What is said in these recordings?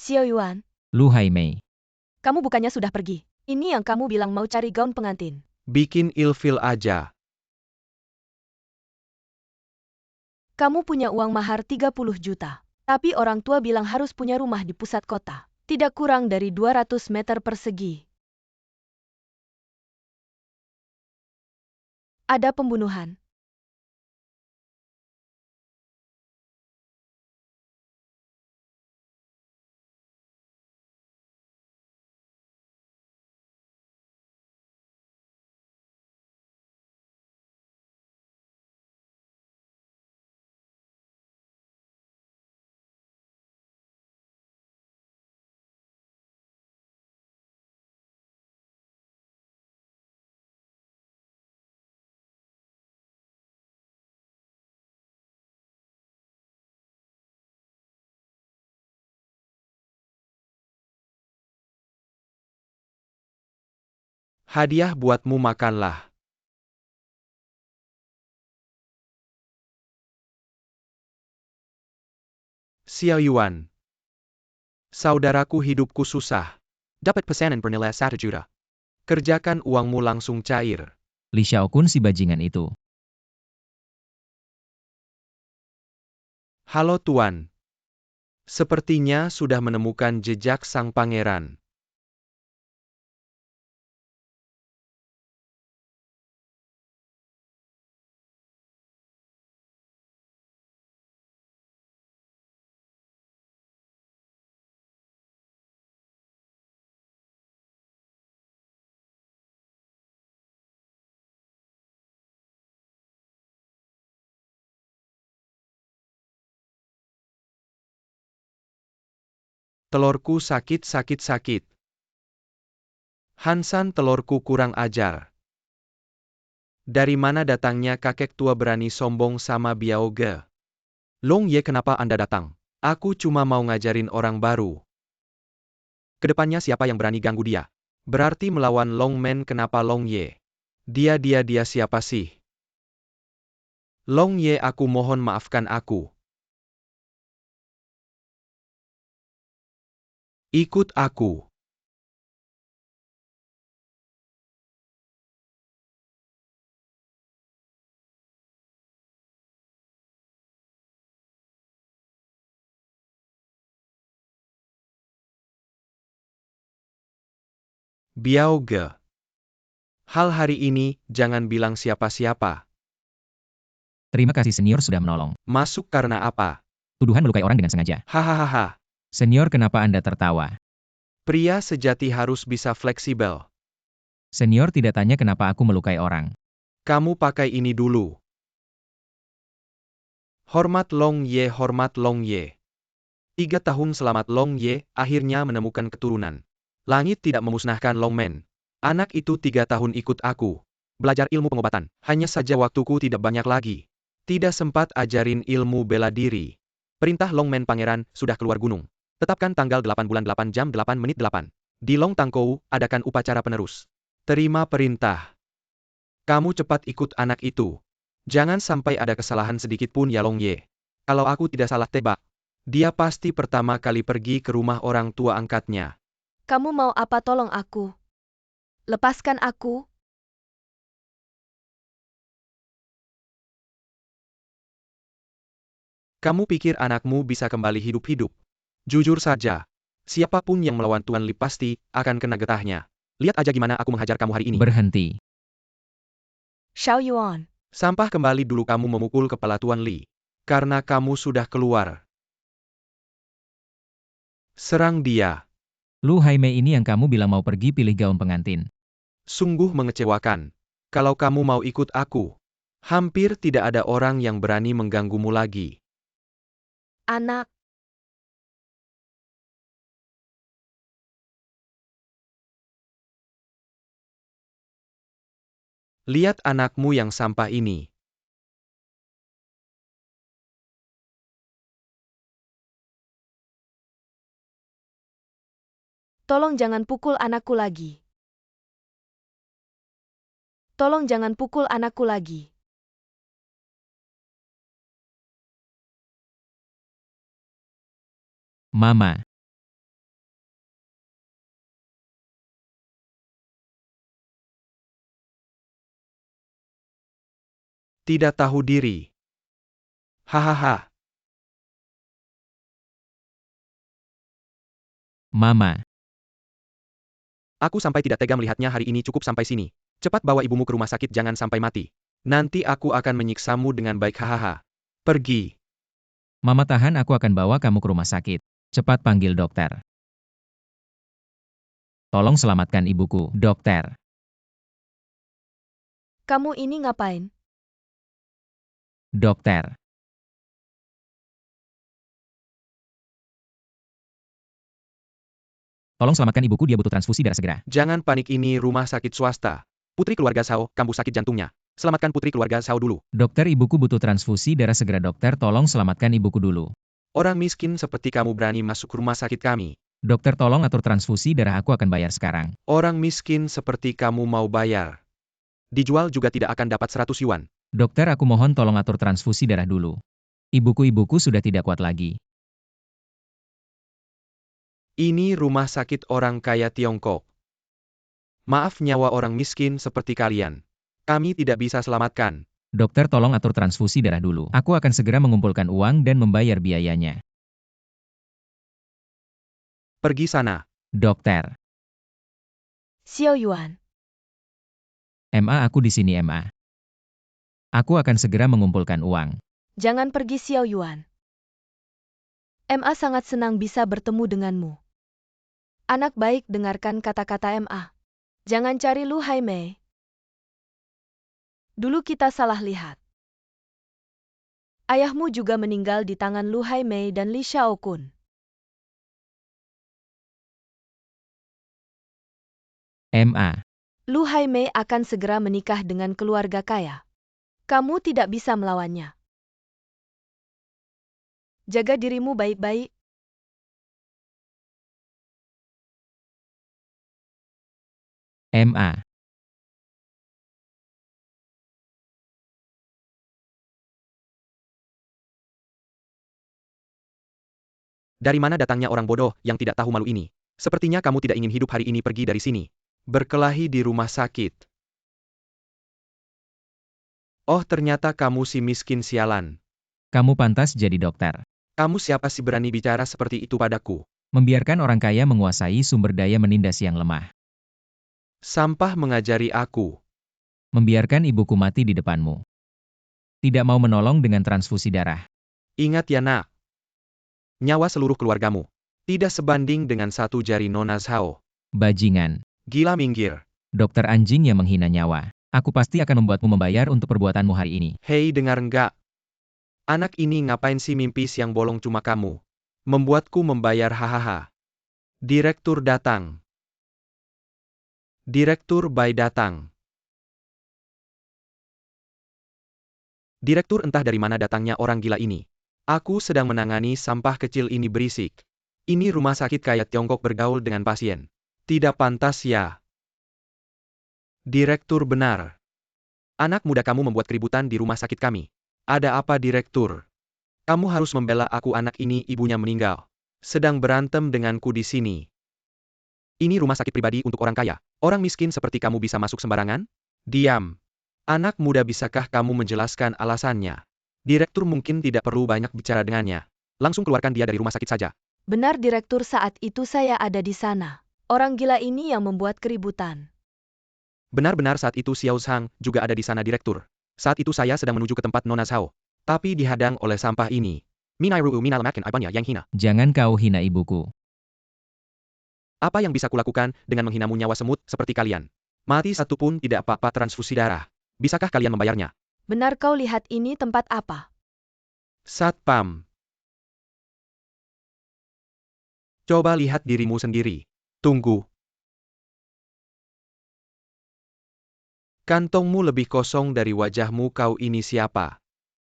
Xiao Yuan, Lu Haimei. kamu bukannya sudah pergi? Ini yang kamu bilang mau cari gaun pengantin. Bikin ilfil aja. Kamu punya uang mahar 30 juta. Tapi orang tua bilang harus punya rumah di pusat kota. Tidak kurang dari 200 meter persegi. Ada pembunuhan. Hadiah buatmu makanlah. Xiao Yuan. Saudaraku, hidupku susah. Dapat pesanan bernilai 1 juta. Kerjakan uangmu langsung cair. Li Xiaokun si bajingan itu. Halo Tuan. Sepertinya sudah menemukan jejak sang pangeran. Telurku sakit. Hansan, telurku kurang ajar. Dari mana datangnya kakek tua berani sombong sama Biao Ge? Long Ye, kenapa Anda datang? Aku cuma mau ngajarin orang baru. Kedepannya siapa yang berani ganggu dia? Berarti melawan Long Men. Kenapa Long Ye? Dia siapa sih? Long Ye, aku mohon maafkan aku. Ikut aku. Biao Ge. Hal hari ini, jangan bilang siapa-siapa. Terima kasih senior sudah menolong. Masuk karena apa? Tuduhan melukai orang dengan sengaja. Hahaha. Senior, kenapa Anda tertawa? Pria sejati harus bisa fleksibel. Senior tidak tanya kenapa aku melukai orang. Kamu pakai ini dulu. Hormat Long Ye, hormat Long Ye. 3 tahun selamat Long Ye, akhirnya menemukan keturunan. Langit tidak memusnahkan Long Men. Anak itu 3 tahun ikut aku. Belajar ilmu pengobatan. Hanya saja waktuku tidak banyak lagi. Tidak sempat ajarin ilmu bela diri. Perintah Long Men Pangeran, sudah keluar gunung. Tetapkan tanggal 8 bulan 8 jam 8 menit 8. Di Long Tangkou, adakan upacara penerus. Terima perintah. Kamu cepat ikut anak itu. Jangan sampai ada kesalahan sedikit pun ya Long Ye. Kalau aku tidak salah tebak, dia pasti pertama kali pergi ke rumah orang tua angkatnya. Kamu mau apa? Tolong aku. Lepaskan aku. Kamu pikir anakmu bisa kembali hidup-hidup? Jujur saja, siapapun yang melawan Tuan Li pasti akan kena getahnya. Lihat aja gimana aku menghajar kamu hari ini. Berhenti. Xiao Yuan. Sampah, kembali dulu kamu memukul kepala Tuan Li. Karena kamu sudah keluar. Serang dia. Lu Haimei ini yang kamu bilang mau pergi pilih gaun pengantin. Sungguh mengecewakan. Kalau kamu mau ikut aku, hampir tidak ada orang yang berani mengganggumu lagi. Anak. Lihat anakmu yang sampah ini. Tolong jangan pukul anakku lagi. Tolong jangan pukul anakku lagi. Mama. Tidak tahu diri. Hahaha. Mama, Aku sampai tidak tega melihatnya hari ini. Cukup sampai sini. Cepat bawa ibumu ke rumah sakit, jangan sampai mati. Nanti aku akan menyiksamu dengan baik. Hahaha. Pergi. Mama tahan, aku akan bawa kamu ke rumah sakit. Cepat panggil dokter. Tolong selamatkan ibuku, dokter. Kamu ini ngapain? Dokter. Tolong selamatkan ibuku, dia butuh transfusi darah segera. Jangan panik, ini rumah sakit swasta. Putri keluarga Sao, kambuh sakit jantungnya. Selamatkan putri keluarga Sao dulu. Dokter, ibuku butuh transfusi darah segera, dokter. Tolong selamatkan ibuku dulu. Orang miskin seperti kamu berani masuk rumah sakit kami. Dokter, tolong atur transfusi darah, aku akan bayar sekarang. Orang miskin seperti kamu mau bayar. Dijual juga tidak akan dapat 100 yuan. Dokter, aku mohon tolong atur transfusi darah dulu. Ibuku sudah tidak kuat lagi. Ini rumah sakit orang kaya Tiongkok. Maaf, nyawa orang miskin seperti kalian. Kami tidak bisa selamatkan. Dokter, tolong atur transfusi darah dulu. Aku akan segera mengumpulkan uang dan membayar biayanya. Pergi sana. Dokter. Xiao Yuan. MA, aku di sini, MA. Aku akan segera mengumpulkan uang. Jangan pergi, Xiao Yuan. MA sangat senang bisa bertemu denganmu. Anak baik, dengarkan kata-kata MA. Jangan cari Lu Haimei. Dulu kita salah lihat. Ayahmu juga meninggal di tangan Lu Haimei dan Li Xiaokun. MA. Lu Haimei akan segera menikah dengan keluarga kaya. Kamu tidak bisa melawannya. Jaga dirimu baik-baik. MA. Dari mana datangnya orang bodoh yang tidak tahu malu ini? Sepertinya kamu tidak ingin hidup hari ini. Pergi dari sini. Berkelahi di rumah sakit. Oh, ternyata kamu si miskin sialan. Kamu pantas jadi dokter. Kamu siapa sih berani bicara seperti itu padaku? Membiarkan orang kaya menguasai sumber daya menindas yang lemah. Sampah mengajari aku. Membiarkan ibuku mati di depanmu. Tidak mau menolong dengan transfusi darah. Ingat ya, nak. Nyawa seluruh keluargamu tidak sebanding dengan satu jari Nona Zhao. Bajingan. Gila, minggir. Dokter anjing yang menghina nyawa. Aku pasti akan membuatmu membayar untuk perbuatanmu hari ini. Hei, dengar enggak? Anak ini ngapain sih mimpi siang bolong cuma kamu? Membuatku membayar, hahaha. Direktur datang. Direktur Bai datang. Direktur, entah dari mana datangnya orang gila ini. Aku sedang menangani sampah kecil ini, berisik. Ini rumah sakit kaya Tiongkok bergaul dengan pasien. Tidak pantas ya. Direktur, benar. Anak muda kamu membuat keributan di rumah sakit kami. Ada apa, direktur? Kamu harus membela aku, anak ini ibunya meninggal. Sedang berantem denganku di sini. Ini rumah sakit pribadi untuk orang kaya. Orang miskin seperti kamu bisa masuk sembarangan? Diam. Anak muda, bisakah kamu menjelaskan alasannya? Direktur mungkin tidak perlu banyak bicara dengannya. Langsung keluarkan dia dari rumah sakit saja. Benar, Direktur, saat itu saya ada di sana. Orang gila ini yang membuat keributan. Benar-benar saat itu Xiao Zhang juga ada di sana, direktur. Saat itu saya sedang menuju ke tempat Nona Zhao. Tapi dihadang oleh sampah ini. Minai Ruu Minal Makin Aibannya yang hina. Jangan kau hina ibuku. Apa yang bisa kulakukan dengan menghinamu, nyawa semut seperti kalian? Mati satu pun tidak apa-apa, transfusi darah. Bisakah kalian membayarnya? Benar, kau lihat ini tempat apa? Satpam. Coba lihat dirimu sendiri. Tunggu. Kantongmu lebih kosong dari wajahmu. Kau ini siapa?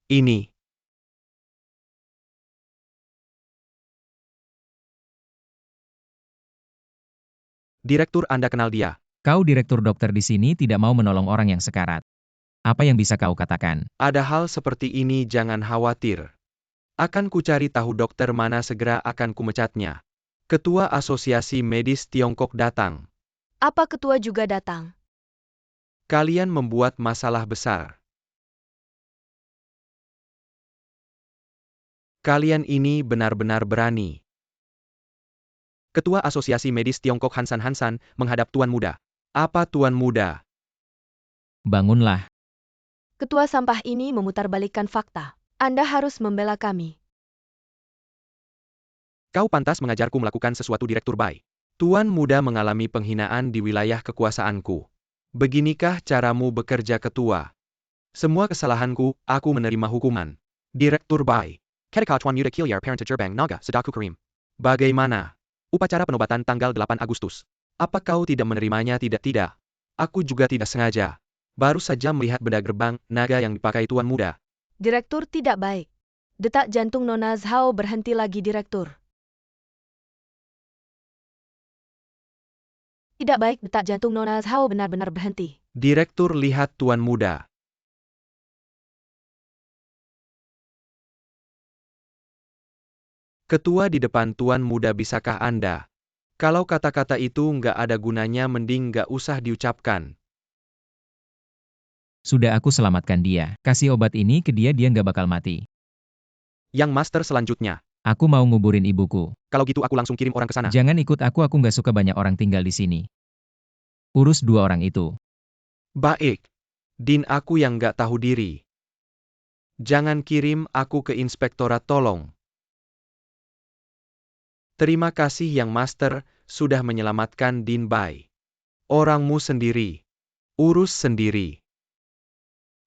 Ini. Direktur, Anda kenal dia? Kau direktur dokter di sini tidak mau menolong orang yang sekarat. Apa yang bisa kau katakan? Ada hal seperti ini, jangan khawatir. Akan kucari tahu dokter mana, segera akan kumecatnya. Ketua Asosiasi Medis Tiongkok datang. Apa ketua juga datang? Kalian membuat masalah besar. Kalian ini benar-benar berani. Ketua Asosiasi Medis Tiongkok Hansan Hansan menghadap Tuan Muda. Apa Tuan Muda? Bangunlah. Ketua sampah ini memutarbalikkan fakta. Anda harus membela kami. Kau pantas mengajarku melakukan sesuatu, Direktur Bai. Tuan Muda mengalami penghinaan di wilayah kekuasaanku. Beginikah caramu bekerja, Ketua? Semua kesalahanku, aku menerima hukuman. Direktur Bai. Ketika Tuan Muda Kilyar Parent Gerbang Naga Sedaku Karim. Bagaimana? Upacara penobatan tanggal 8 Agustus. Apa kau tidak menerimanya? Tidak. Aku juga tidak sengaja. Baru saja melihat benda gerbang naga yang dipakai Tuan Muda. Direktur tidak baik. Detak jantung Nona Zhao berhenti lagi, Direktur. Tidak baik, detak jantung Nona Zhao benar-benar berhenti. Direktur, lihat Tuan Muda. Ketua di depan Tuan Muda, bisakah Anda? Kalau kata-kata itu nggak ada gunanya, mending nggak usah diucapkan. Sudah aku selamatkan dia. Kasih obat ini ke dia nggak bakal mati. Yang master selanjutnya. Aku mau nguburin ibuku. Kalau gitu aku langsung kirim orang ke sana. Jangan ikut aku nggak suka banyak orang tinggal di sini. Urus 2 orang itu. Baik. Din, aku yang nggak tahu diri. Jangan kirim aku ke inspektorat, tolong. Terima kasih Yang Master, sudah menyelamatkan Din Bai. Orangmu sendiri. Urus sendiri.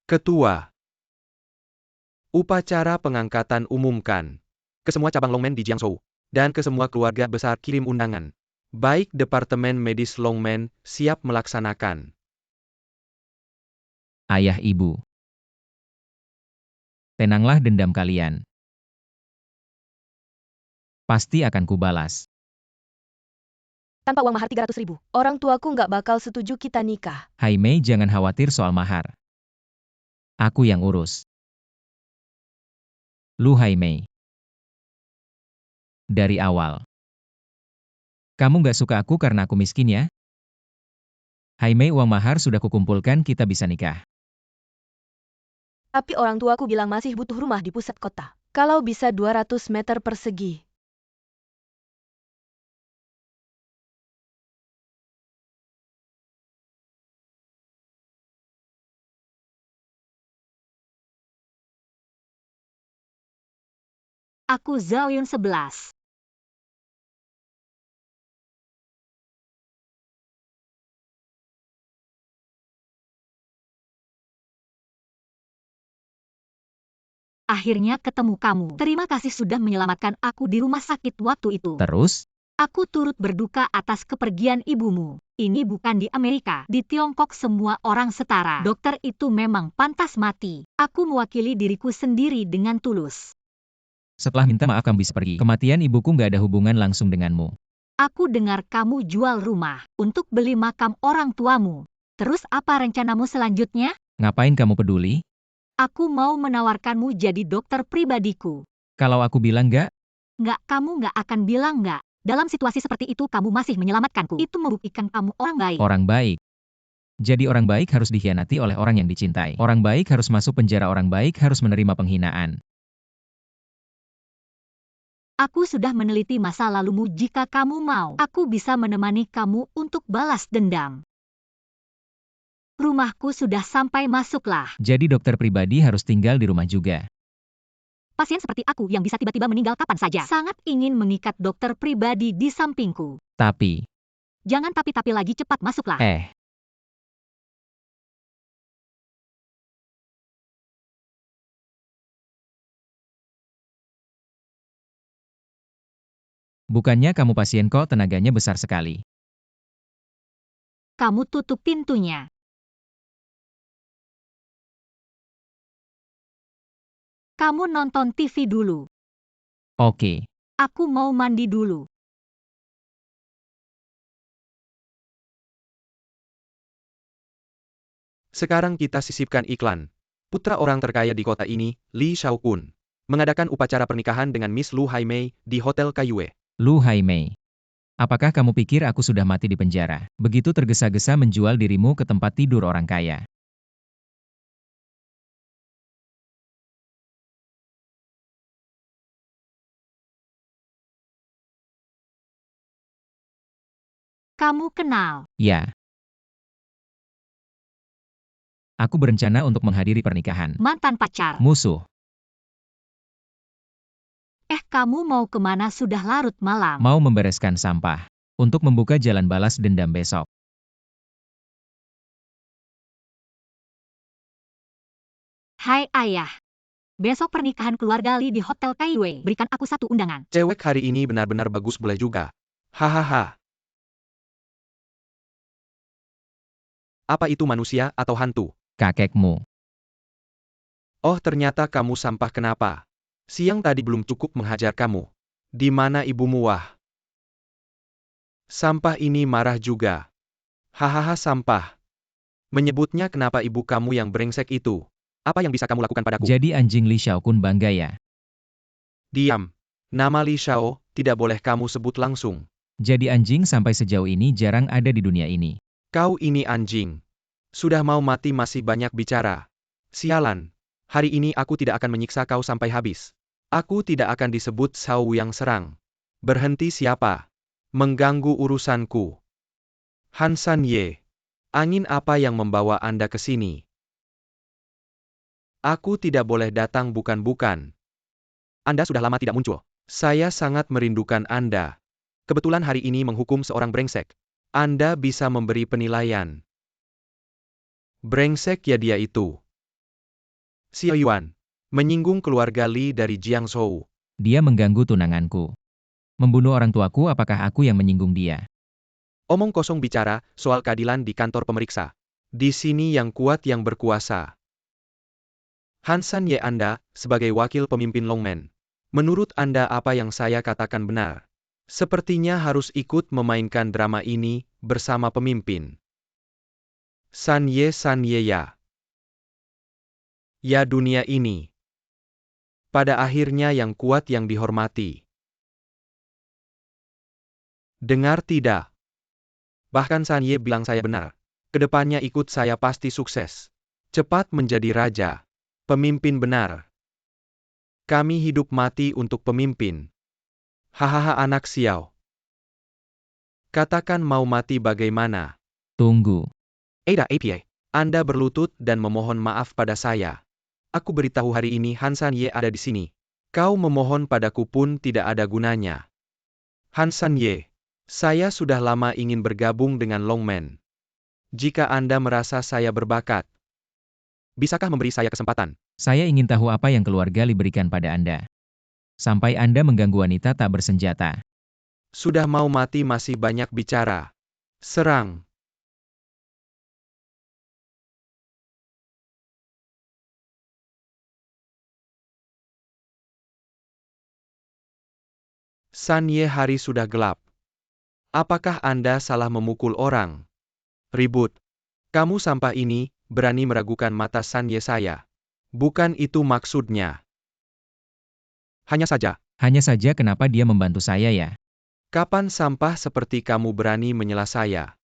Ketua. Upacara pengangkatan umumkan. Ke semua cabang Longmen di Jiangzhou. Dan ke semua keluarga besar kirim undangan. Baik, Departemen Medis Longmen siap melaksanakan. Ayah ibu. Tenanglah dendam kalian. Pasti akan kubalas. Tanpa uang mahar 300.000, orang tuaku nggak bakal setuju kita nikah. Hai Mei, jangan khawatir soal mahar. Aku yang urus. Lu Hai Mei. Dari awal. Kamu nggak suka aku karena aku miskin ya? Hai Mei, uang mahar sudah kukumpulkan, kita bisa nikah. Tapi orang tuaku bilang masih butuh rumah di pusat kota. Kalau bisa 200 meter persegi. Aku Zhao Yun 11. Akhirnya ketemu kamu. Terima kasih sudah menyelamatkan aku di rumah sakit waktu itu. Terus? Aku turut berduka atas kepergian ibumu. Ini bukan di Amerika. Di Tiongkok semua orang setara. Dokter itu memang pantas mati. Aku mewakili diriku sendiri dengan tulus. Setelah minta maaf kamu bisa pergi. Kematian ibuku nggak ada hubungan langsung denganmu. Aku dengar kamu jual rumah untuk beli makam orang tuamu. Terus apa rencanamu selanjutnya? Ngapain kamu peduli? Aku mau menawarkanmu jadi dokter pribadiku. Kalau aku bilang nggak, Nggak, kamu nggak akan bilang nggak. Dalam situasi seperti itu kamu masih menyelamatkanku. Itu membuktikan kamu orang baik. orang baik. Jadi orang baik harus dikhianati oleh orang yang dicintai. Orang baik harus masuk penjara, orang baik harus menerima penghinaan. Aku sudah meneliti masa lalumu. Jika kamu mau, aku bisa menemani kamu untuk balas dendam. Rumahku sudah sampai, masuklah. Jadi dokter pribadi harus tinggal di rumah juga. Pasien seperti aku yang bisa tiba-tiba meninggal kapan saja. Sangat ingin mengikat dokter pribadi di sampingku. Tapi, Jangan tapi-tapi lagi, cepat masuklah. bukannya kamu pasien kok, tenaganya besar sekali. Kamu tutup pintunya. Kamu nonton TV dulu. Oke. Aku mau mandi dulu. Sekarang kita sisipkan iklan. Putra orang terkaya di kota ini, Li Shaokun, mengadakan upacara pernikahan dengan Miss Lu Haimei di Hotel Kaiyue. Lu Hai Mei. Apakah kamu pikir aku sudah mati di penjara? Begitu tergesa-gesa menjual dirimu ke tempat tidur orang kaya. Kamu kenal. Ya. Aku berencana untuk menghadiri pernikahan. Mantan pacar. Musuh. Kamu mau kemana sudah larut malam? Mau membereskan sampah. Untuk membuka jalan balas dendam besok. Hai ayah. Besok pernikahan keluarga Lee di Hotel Kaiwei. Berikan aku satu undangan. Cewek hari ini benar-benar bagus boleh juga. Hahaha. Apa itu manusia atau hantu? Kakekmu. Oh, ternyata kamu sampah kenapa? Siang tadi belum cukup menghajar kamu. Di mana ibumu wah? Sampah ini marah juga. Hahaha sampah. Menyebutnya kenapa ibu kamu yang brengsek itu? Apa yang bisa kamu lakukan padaku? Jadi anjing Li Xiaokun bangga ya? Diam. Nama Li Xiao, tidak boleh kamu sebut langsung. Jadi anjing sampai sejauh ini jarang ada di dunia ini. Kau ini anjing. Sudah mau mati masih banyak bicara. Sialan. Hari ini aku tidak akan menyiksa kau sampai habis. Aku tidak akan disebut Sao yang serang. Berhenti siapa? Mengganggu urusanku. Hansan Ye. Angin apa yang membawa Anda ke sini? Aku tidak boleh datang bukan-bukan. Anda sudah lama tidak muncul. Saya sangat merindukan Anda. Kebetulan hari ini menghukum seorang brengsek. Anda bisa memberi penilaian. Brengsek ya dia itu. Xiao Yuan. Menyinggung keluarga Li dari Jiangzhou. Dia mengganggu tunanganku. Membunuh orang tuaku, apakah aku yang menyinggung dia? Omong kosong bicara soal keadilan di kantor pemeriksa. Di sini yang kuat yang berkuasa. Hansan Ye Anda, sebagai wakil pemimpin Longmen. Menurut Anda apa yang saya katakan benar? Sepertinya harus ikut memainkan drama ini bersama pemimpin. San Ye ya. Ya dunia ini. Pada akhirnya yang kuat yang dihormati. Dengar tidak? Bahkan San Ye bilang saya benar. Kedepannya ikut saya pasti sukses. Cepat menjadi raja. Pemimpin benar. Kami hidup mati untuk pemimpin. Hahaha anak Xiao. Katakan mau mati bagaimana? Tunggu. Ada APA. Anda berlutut dan memohon maaf pada saya. Aku beritahu hari ini Hansan Ye ada di sini. Kau memohon padaku pun tidak ada gunanya. Hansan Ye. Saya sudah lama ingin bergabung dengan Longmen. Jika Anda merasa saya berbakat, bisakah memberi saya kesempatan? Saya ingin tahu apa yang keluarga Li berikan pada Anda. Sampai Anda mengganggu wanita tak bersenjata. Sudah mau mati masih banyak bicara. Serang. San Ye hari sudah gelap. Apakah Anda salah memukul orang? Ribut. Kamu sampah ini, berani meragukan mata San Ye saya. Bukan itu maksudnya. Hanya saja Kenapa dia membantu saya ya? kapan sampah seperti kamu berani menyela saya?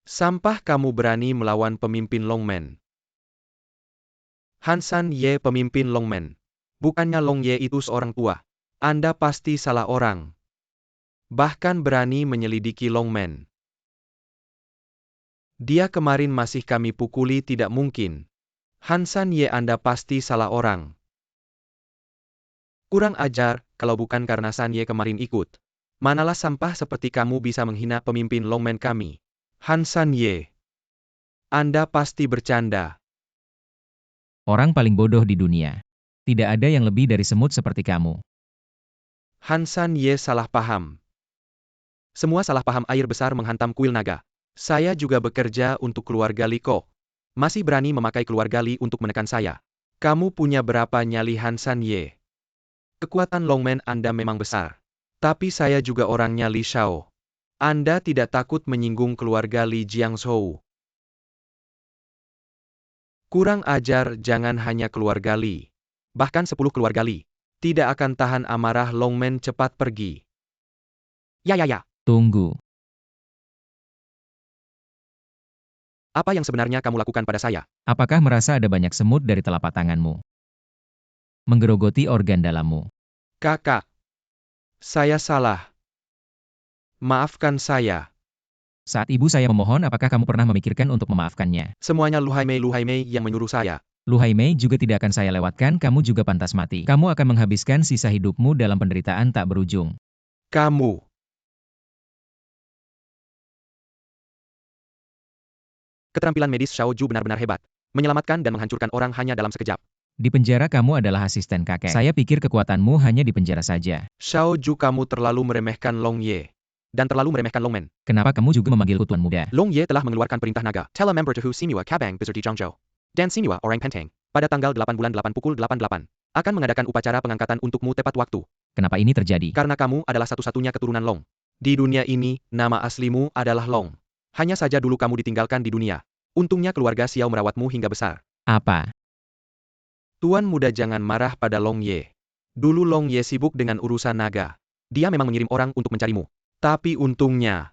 Sampah kamu berani melawan pemimpin Longmen. Hansan Ye pemimpin Longmen. Bukannya Long Ye itu seorang tua. Anda pasti salah orang. Bahkan berani menyelidiki Longmen. Dia kemarin masih kami pukuli tidak mungkin. Hansan Ye Anda pasti salah orang. Kurang ajar, kalau bukan karena San Ye kemarin ikut. Manalah sampah seperti kamu bisa menghina pemimpin Longmen kami. Hansan Ye. Anda pasti bercanda. Orang paling bodoh di dunia. Tidak ada yang lebih dari semut seperti kamu. Hansan Ye salah paham. Semua salah paham air besar menghantam kuil naga. Saya juga bekerja untuk keluarga Li Ko. Masih berani memakai keluarga Li untuk menekan saya. Kamu punya berapa nyali Hansan Ye? Kekuatan Longmen Anda memang besar. Tapi saya juga orangnya Li Xiao. Anda tidak takut menyinggung keluarga Li Jiangzhou. Kurang ajar, jangan hanya keluarga Li. Bahkan 10 keluarga Li. Tidak akan tahan amarah Longmen cepat pergi. Ya. Tunggu. Apa yang sebenarnya kamu lakukan pada saya? Apakah merasa ada banyak semut dari telapak tanganmu? Menggerogoti organ dalammu. Kakak. Saya salah. Maafkan saya. Saat ibu saya memohon, apakah kamu pernah memikirkan untuk memaafkannya? Semuanya Lu Haimei yang menyuruh saya. Lu Haimei juga tidak akan saya lewatkan, kamu juga pantas mati. Kamu akan menghabiskan sisa hidupmu dalam penderitaan tak berujung. Kamu. Keterampilan medis Xiao Ju benar-benar hebat. Menyelamatkan dan menghancurkan orang hanya dalam sekejap. Di penjara kamu adalah asisten kakek. Saya pikir kekuatanmu hanya di penjara saja. Xiao Ju, kamu terlalu meremehkan Long Ye. Dan terlalu meremehkan Long Men. Kenapa kamu juga memanggilku tuan muda? Long Ye telah mengeluarkan perintah naga. Tell a member to who Simiwa Kabang Bizar di Zhangzhou. Dan Simiwa Orang Penteng. Pada tanggal 8 bulan 8 pukul 88. Akan mengadakan upacara pengangkatan untukmu tepat waktu. Kenapa ini terjadi? Karena kamu adalah satu-satunya keturunan Long. Di dunia ini, nama aslimu adalah Long. Hanya saja dulu kamu ditinggalkan di dunia. Untungnya keluarga Xiao merawatmu hingga besar. Apa? Tuan muda, jangan marah pada Long Ye. Dulu Long Ye sibuk dengan urusan naga. Dia memang mengirim orang untuk mencarimu. Tapi untungnya,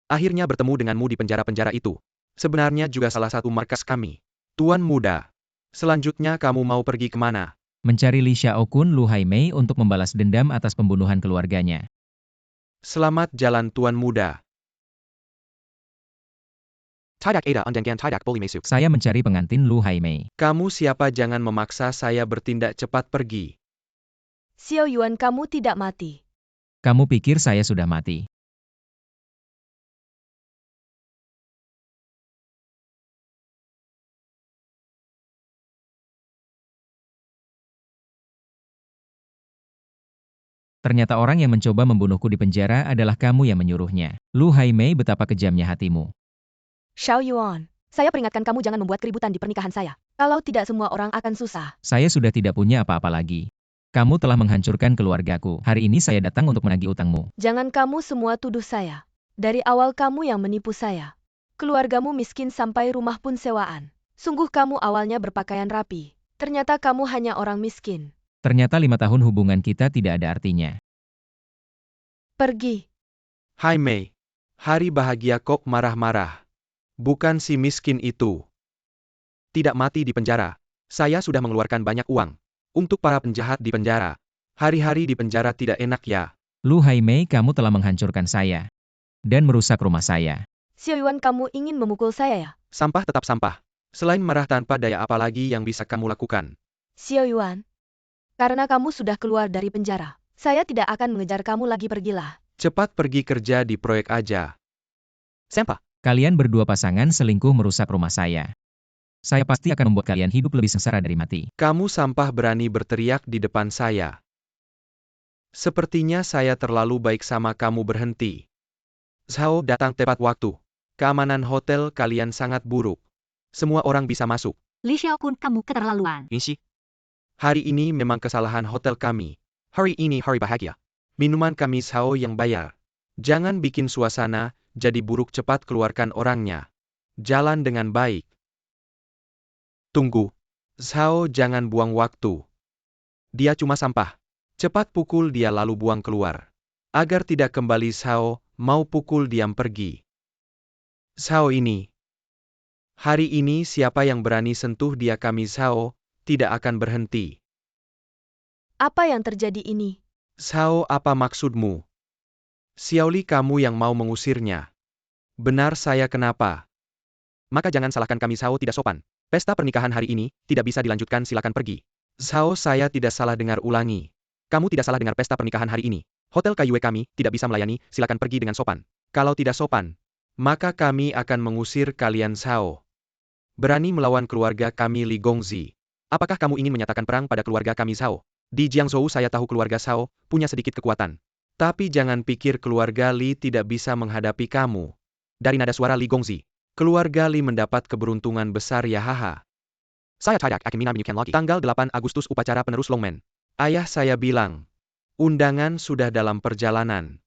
akhirnya bertemu denganmu di penjara-penjara itu. Sebenarnya juga salah satu markas kami. Tuan muda, selanjutnya kamu mau pergi kemana? Mencari Li Xiaokun Lu Haimei untuk membalas dendam atas pembunuhan keluarganya. Selamat jalan Tuan muda. Tidak ada undangan tidak boleh masuk. Saya mencari pengantin Lu Haimei. Kamu siapa? Jangan memaksa saya bertindak, cepat pergi. Xiao Yuan, kamu tidak mati. Kamu pikir saya sudah mati? Ternyata orang yang mencoba membunuhku di penjara adalah kamu yang menyuruhnya. Lu Haimei, betapa kejamnya hatimu. Xiao Yuan, saya peringatkan kamu jangan membuat keributan di pernikahan saya. Kalau tidak semua orang akan susah. Saya sudah tidak punya apa-apa lagi. Kamu telah menghancurkan keluargaku. Hari ini saya datang untuk menagih utangmu. Jangan kamu semua tuduh saya. Dari awal kamu yang menipu saya. Keluargamu miskin sampai rumah pun sewaan. Sungguh kamu awalnya berpakaian rapi. Ternyata kamu hanya orang miskin. Ternyata 5 tahun hubungan kita tidak ada artinya. Pergi. Haimei, hari bahagia kok marah-marah. Bukan si miskin itu. Tidak mati di penjara. Saya sudah mengeluarkan banyak uang. Untuk para penjahat di penjara. Hari-hari di penjara tidak enak ya. Lu Haimei, kamu telah menghancurkan saya. Dan merusak rumah saya. Xiao Yuan, kamu ingin memukul saya ya? Sampah tetap sampah. Selain marah tanpa daya, apa lagi yang bisa kamu lakukan? Xiao Yuan, karena kamu sudah keluar dari penjara, saya tidak akan mengejar kamu lagi, pergilah. Cepat pergi kerja di proyek aja. Sampah. Kalian berdua pasangan selingkuh merusak rumah saya. Saya pasti akan membuat kalian hidup lebih sengsara dari mati. Kamu sampah berani berteriak di depan saya. Sepertinya saya terlalu baik sama kamu, berhenti. Zhao datang tepat waktu. Keamanan hotel kalian sangat buruk. Semua orang bisa masuk. Li Xiaokun, kamu keterlaluan. Insi. Hari ini memang kesalahan hotel kami. Hari ini hari bahagia. Minuman kami Zhao yang bayar. Jangan bikin suasana jadi buruk, cepat keluarkan orangnya. Jalan dengan baik. Tunggu. Zhao, jangan buang waktu. Dia cuma sampah. Cepat pukul dia lalu buang keluar. Agar tidak kembali. Zhao, mau pukul diam pergi. Zhao ini. Hari ini siapa yang berani sentuh dia, kami Zhao tidak akan berhenti. Apa yang terjadi ini? Zhao, apa maksudmu? Xiaoli, kamu yang mau mengusirnya. Benar, saya. Kenapa? Maka jangan salahkan kami. Zhao tidak sopan. Pesta pernikahan hari ini tidak bisa dilanjutkan, silakan pergi. Zhao, saya tidak salah dengar, ulangi. Kamu tidak salah dengar, pesta pernikahan hari ini. Hotel Kaiyue kami tidak bisa melayani, silakan pergi dengan sopan. Kalau tidak sopan, maka kami akan mengusir kalian. Zhao berani melawan keluarga kami, Li Gongzi. Apakah kamu ingin menyatakan perang pada keluarga kami, Zhao? Di Jiangzhou saya tahu keluarga Zhao punya sedikit kekuatan. Tapi jangan pikir keluarga Li tidak bisa menghadapi kamu. Dari nada suara Li Gongzi, keluarga Li mendapat keberuntungan besar ya, haha. Saya tidak akan menyukai lagi. Tanggal 8 Agustus upacara penerus Longmen. Ayah saya bilang, undangan sudah dalam perjalanan.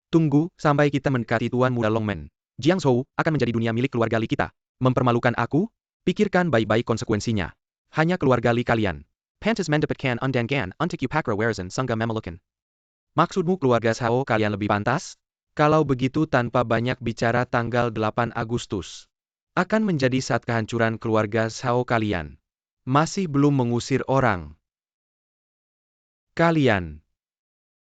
Tunggu sampai kita mendekati Tuan Muda Longmen. Jiangzhou akan menjadi dunia milik keluarga Li kita. Mempermalukan aku? Pikirkan baik-baik konsekuensinya. Hanya keluarga Li kalian. Pantas mendapatkan undangan untuk upakra warisan Sangga Memelukan. Maksudmu keluarga Zhao kalian lebih pantas? Kalau begitu tanpa banyak bicara, tanggal 8 Agustus. Akan menjadi saat kehancuran keluarga Zhao kalian. Masih belum mengusir orang. Kalian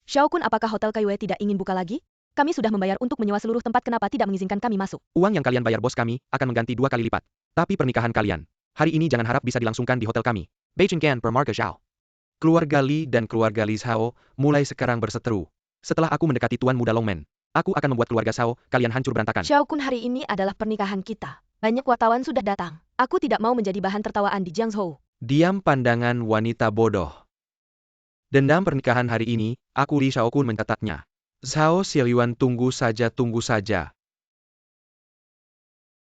Xiao Kun, apakah Hotel Kaiwei tidak ingin buka lagi? Kami sudah membayar untuk menyewa seluruh tempat, kenapa tidak mengizinkan kami masuk? Uang yang kalian bayar bos kami akan mengganti 2 kali lipat. Tapi pernikahan kalian hari ini jangan harap bisa dilangsungkan di hotel kami. Beijing Gan per Marga Zhao. Keluarga Li dan keluarga Li Zhao mulai sekarang berseteru. Setelah aku mendekati Tuan Muda Longmen, aku akan membuat keluarga Zhao kalian hancur berantakan. Xiao Kun, hari ini adalah pernikahan kita. Banyak wartawan sudah datang. Aku tidak mau menjadi bahan tertawaan di Jiangzhou. Diam pandangan wanita bodoh. Dendam pernikahan hari ini, aku Li Xiao Kun mencatatnya. Zhao Xiaoyuan, tunggu saja.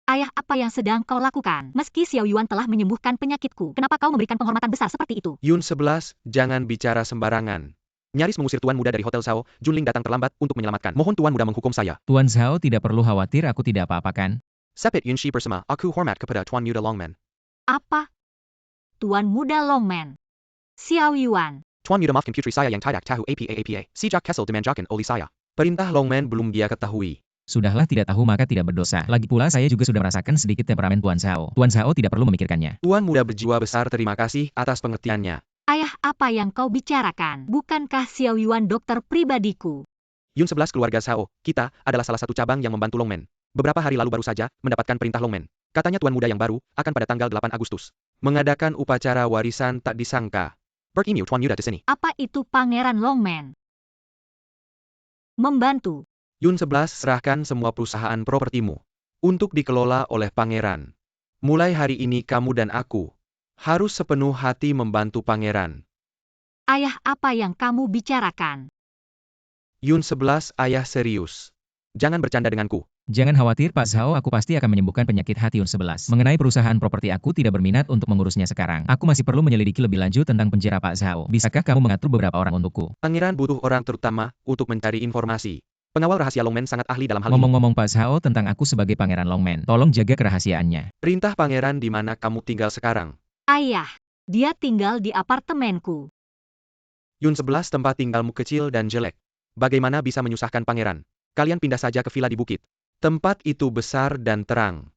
Ayah, apa yang sedang kau lakukan? Meski Xiao Yuan telah menyembuhkan penyakitku, kenapa kau memberikan penghormatan besar seperti itu? Yun 11, jangan bicara sembarangan. Nyaris mengusir Tuan Muda dari Hotel Zhao, Junling datang terlambat untuk menyelamatkan. Mohon Tuan Muda menghukum saya. Tuan Zhao tidak perlu khawatir, aku tidak apa-apakan. Sapit Yun Shi bersama, aku hormat kepada Tuan Muda Longmen. Apa? Tuan Muda Longmen. Xiao Yuan. Tuan Muda maafkan putri saya yang tidak tahu apa. Sejak Kessel dimanjakan oleh saya. Perintah Longmen belum dia ketahui. Sudahlah, tidak tahu maka tidak berdosa. Lagi pula saya juga sudah merasakan sedikit temperamen Tuan Zhao. Tuan Zhao tidak perlu memikirkannya. Tuan Muda berjiwa besar, terima kasih atas pengertiannya. Ayah, apa yang kau bicarakan? Bukankah Xiao Yuan dokter pribadiku? Yun 11, keluarga Zhao, kita adalah salah satu cabang yang membantu Longmen. Beberapa hari lalu baru saja mendapatkan perintah Longmen. Katanya Tuan Muda yang baru akan pada tanggal 8 Agustus mengadakan upacara warisan tak disangka. Bertemu Tuan Muda di sini. Apa itu Pangeran Longmen? Membantu. Yun 11, serahkan semua perusahaan propertimu untuk dikelola oleh pangeran. Mulai hari ini kamu dan aku harus sepenuh hati membantu pangeran. Ayah, apa yang kamu bicarakan? Yun 11, ayah serius. Jangan bercanda denganku. Jangan khawatir Pak Zhao, aku pasti akan menyembuhkan penyakit hati Yun 11. Mengenai perusahaan properti, aku tidak berminat untuk mengurusnya sekarang. Aku masih perlu menyelidiki lebih lanjut tentang penjara Pak Zhao. Bisakah kamu mengatur beberapa orang untukku? Pangeran butuh orang terutama untuk mencari informasi. Pengawal rahasia Longmen sangat ahli dalam hal ini. Ngomong-ngomong Pak Zhao tentang aku sebagai Pangeran Longmen, tolong jaga kerahasiaannya. Perintah pangeran, di mana kamu tinggal sekarang? Ayah, dia tinggal di apartemenku. Yun 11, tempat tinggalmu kecil dan jelek. Bagaimana bisa menyusahkan pangeran? Kalian pindah saja ke villa di bukit. Tempat itu besar dan terang.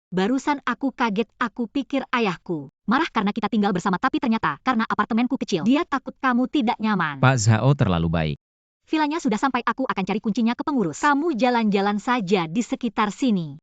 Barusan aku kaget, aku pikir ayahku marah karena kita tinggal bersama, tapi ternyata karena apartemenku kecil. Dia takut kamu tidak nyaman. Pak Zhao terlalu baik. Vilanya sudah sampai, aku akan cari kuncinya ke pengurus. Kamu jalan-jalan saja di sekitar sini.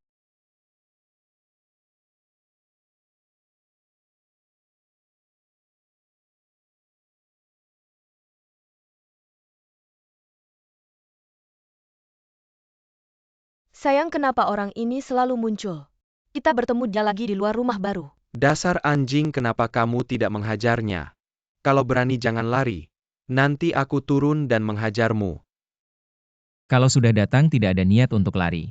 Sayang, kenapa orang ini selalu muncul? Kita bertemu dia lagi di luar rumah baru. Dasar anjing, kenapa kamu tidak menghajarnya? Kalau berani jangan lari. Nanti aku turun dan menghajarmu. Kalau sudah datang tidak ada niat untuk lari.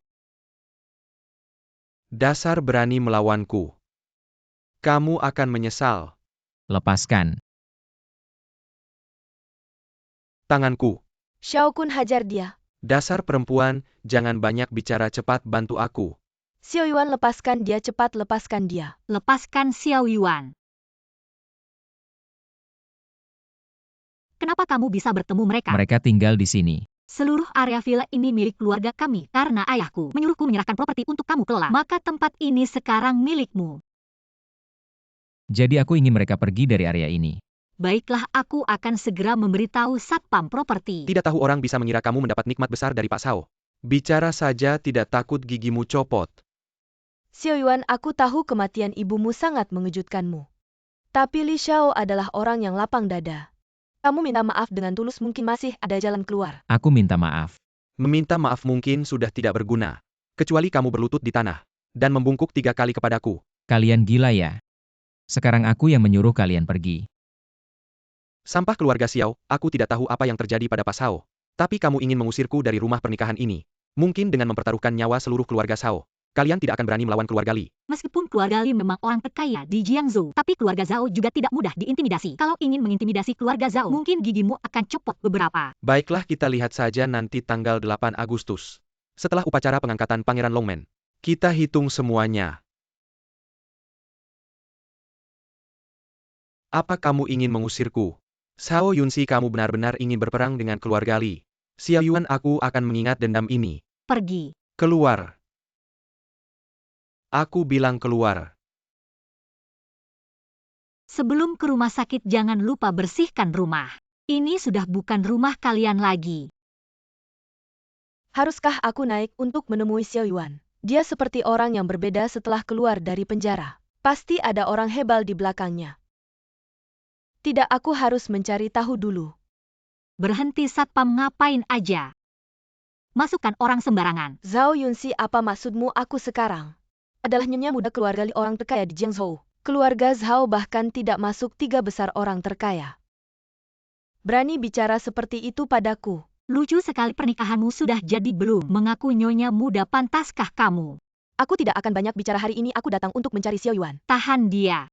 Dasar berani melawanku. Kamu akan menyesal. Lepaskan. Tanganku. Xiao Kun, hajar dia. Dasar perempuan, jangan banyak bicara, cepat bantu aku. Xiao Yuan, lepaskan dia, cepat lepaskan dia. Lepaskan Xiao Yuan. Kenapa kamu bisa bertemu mereka? Mereka tinggal di sini. Seluruh area villa ini milik keluarga kami karena ayahku menyuruhku menyerahkan properti untuk kamu kelola. Maka tempat ini sekarang milikmu. Jadi aku ingin mereka pergi dari area ini. Baiklah, aku akan segera memberitahu Satpam Properti. Tidak tahu orang bisa mengira kamu mendapat nikmat besar dari Pak Zhao. Bicara saja tidak takut gigimu copot. Xiao Yuan, aku tahu kematian ibumu sangat mengejutkanmu. Tapi Li Xiao adalah orang yang lapang dada. Kamu minta maaf dengan tulus, mungkin masih ada jalan keluar. Aku minta maaf. Meminta maaf mungkin sudah tidak berguna. Kecuali kamu berlutut di tanah dan membungkuk 3 kali kepadaku. Kalian gila ya? Sekarang aku yang menyuruh kalian pergi. Sampah keluarga Xiao, aku tidak tahu apa yang terjadi pada Pak Zhao. Tapi kamu ingin mengusirku dari rumah pernikahan ini. Mungkin dengan mempertaruhkan nyawa seluruh keluarga Zhao. Kalian tidak akan berani melawan keluarga Li. Meskipun keluarga Li memang orang terkaya di Jiangzhou, tapi keluarga Zhao juga tidak mudah diintimidasi. Kalau ingin mengintimidasi keluarga Zhao, mungkin gigimu akan copot beberapa. Baiklah, kita lihat saja nanti tanggal 8 Agustus. Setelah upacara pengangkatan Pangeran Longmen. Kita hitung semuanya. Apa kamu ingin mengusirku? Zhao Yunxi, kamu benar-benar ingin berperang dengan keluarga Li. Xiao Yuan, aku akan mengingat dendam ini. Pergi. Keluar. Aku bilang keluar. Sebelum ke rumah sakit jangan lupa bersihkan rumah. Ini sudah bukan rumah kalian lagi. Haruskah aku naik untuk menemui Xiao Yuan? Dia seperti orang yang berbeda setelah keluar dari penjara. Pasti ada orang hebal di belakangnya. Tidak, aku harus mencari tahu dulu. Berhenti satpam, ngapain aja? Masukkan orang sembarangan. Zhao Yunxi, apa maksudmu? Aku sekarang adalah nyonya muda keluarga orang terkaya di Jiangzhou. Keluarga Zhao bahkan tidak masuk 3 besar orang terkaya. Berani bicara seperti itu padaku. Lucu sekali, pernikahanmu sudah jadi belum? Mengaku nyonya muda, pantaskah kamu? Aku tidak akan banyak bicara hari ini, aku datang untuk mencari Xiao Yuan. Tahan dia.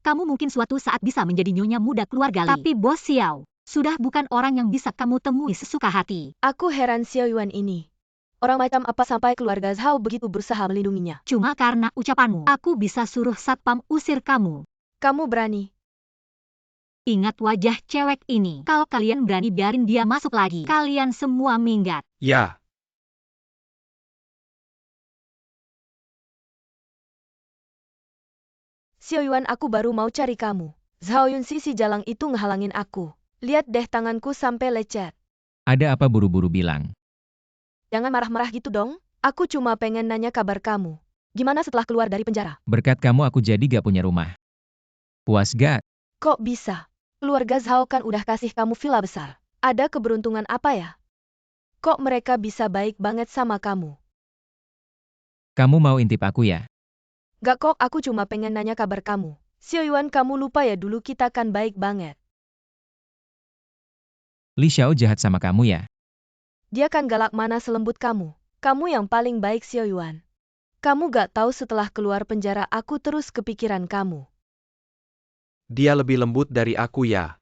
Kamu mungkin suatu saat bisa menjadi nyonya muda keluarga Li. Tapi Bos Xiao sudah bukan orang yang bisa kamu temui sesuka hati. Aku heran Xiao Yuan ini. Orang macam apa sampai keluarga Zhao begitu berusaha melindunginya? Cuma karena ucapanmu, aku bisa suruh satpam usir kamu. Kamu berani? Ingat wajah cewek ini. Kalau kalian berani biarin dia masuk lagi, kalian semua minggat. Ya. Xiao Yuan, aku baru mau cari kamu. Zhao Yunxi si jalang itu ngehalangin aku. Lihat deh tanganku sampai lecet. Ada apa buru-buru bilang? Jangan marah-marah gitu dong. Aku cuma pengen nanya kabar kamu. Gimana setelah keluar dari penjara? Berkat kamu aku jadi gak punya rumah. Puas gak? Kok bisa? Keluarga Zhao kan udah kasih kamu villa besar. Ada keberuntungan apa ya? Kok mereka bisa baik banget sama kamu? Kamu mau intip aku ya? Gak kok, aku cuma pengen nanya kabar kamu. Xiao Yuan, kamu lupa ya dulu kita kan baik banget. Li Xiao jahat sama kamu ya? Dia kan galak mana selembut kamu. Kamu yang paling baik Xiao Yuan. Kamu gak tahu setelah keluar penjara aku terus kepikiran kamu. Dia lebih lembut dari aku ya.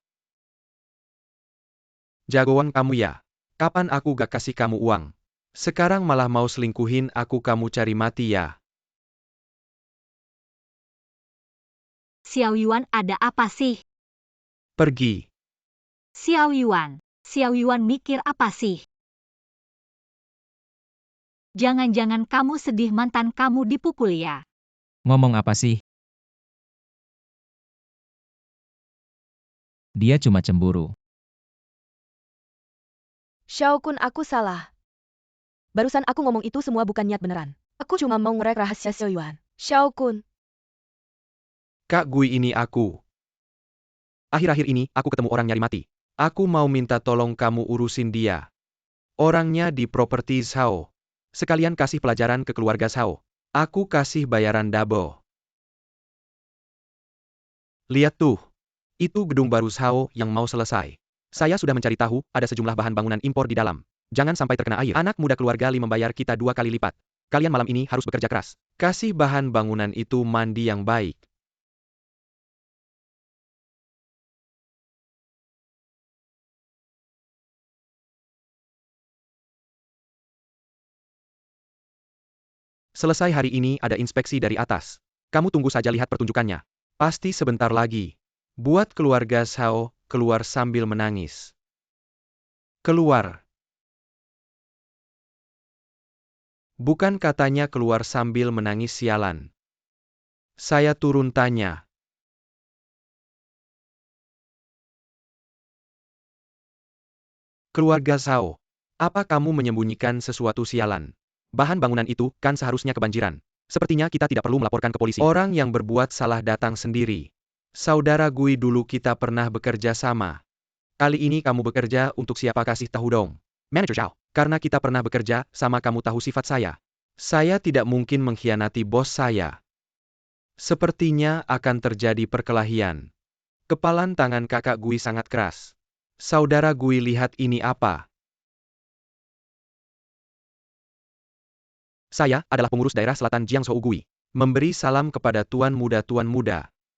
Jagoan kamu ya. Kapan aku gak kasih kamu uang? Sekarang malah mau selingkuhin aku, kamu cari mati ya. Xiao Yuan, ada apa sih? Pergi. Xiao Yuan mikir apa sih? Jangan-jangan kamu sedih mantan kamu dipukul ya? Ngomong apa sih? Dia cuma cemburu. Xiao Kun, aku salah. Barusan aku ngomong itu semua bukan niat beneran. Aku cuma mau ngorek rahasia Xiao Yuan. Xiao Kun. Kak Gui, ini aku. Akhir-akhir ini aku ketemu orang nyari mati. Aku mau minta tolong kamu urusin dia. Orangnya di properti Zhao. Sekalian kasih pelajaran ke keluarga Zhao. Aku kasih bayaran double. Lihat tuh. Itu gedung baru Zhao yang mau selesai. Saya sudah mencari tahu, ada sejumlah bahan bangunan impor di dalam. Jangan sampai terkena air. Anak muda keluarga Li membayar kita 2 kali lipat. Kalian malam ini harus bekerja keras. Kasih bahan bangunan itu mandi yang baik. Selesai hari ini ada inspeksi dari atas. Kamu tunggu saja lihat pertunjukannya. Pasti sebentar lagi. Buat keluarga Zhao keluar sambil menangis. Keluar. Bukan katanya keluar sambil menangis, sialan. Saya turun tanya. Keluarga Zhao, apa kamu menyembunyikan sesuatu, sialan? Bahan bangunan itu kan seharusnya kebanjiran. Sepertinya kita tidak perlu melaporkan ke polisi. Orang yang berbuat salah datang sendiri. Saudara Gui, dulu kita pernah bekerja sama. Kali ini kamu bekerja untuk siapa, kasih tahu dong. Manager Zhao, karena kita pernah bekerja sama, kamu tahu sifat saya. Saya tidak mungkin mengkhianati bos saya. Sepertinya akan terjadi perkelahian. Kepalan tangan kakak Gui sangat keras. Saudara Gui, lihat ini apa? Saya adalah pengurus daerah selatan Jiangzhou Gui. Memberi salam kepada tuan muda.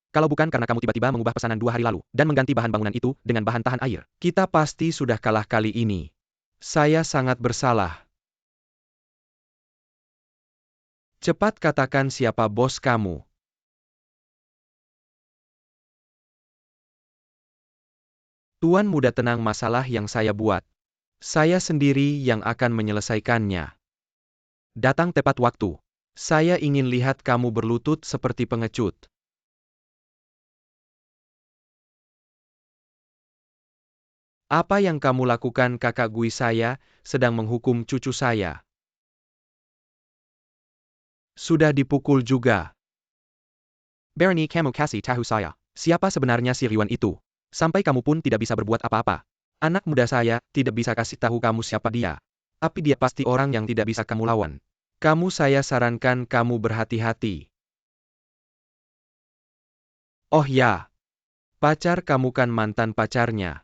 Kalau bukan karena kamu tiba-tiba mengubah pesanan 2 hari lalu, dan mengganti bahan bangunan itu dengan bahan tahan air, kita pasti sudah kalah kali ini. Saya sangat bersalah. Cepat katakan siapa bos kamu. Tuan muda, tenang, masalah yang saya buat. Saya sendiri yang akan menyelesaikannya. Datang tepat waktu. Saya ingin lihat kamu berlutut seperti pengecut. Apa yang kamu lakukan kakak Gui saya, sedang menghukum cucu saya. Sudah dipukul juga. Berani kamu kasih tahu saya, siapa sebenarnya si Yuan itu? Sampai kamu pun tidak bisa berbuat apa-apa. Anak muda saya tidak bisa kasih tahu kamu siapa dia. Tapi dia pasti orang yang tidak bisa kamu lawan. Saya sarankan kamu berhati-hati. Oh ya, pacar kamu kan mantan pacarnya.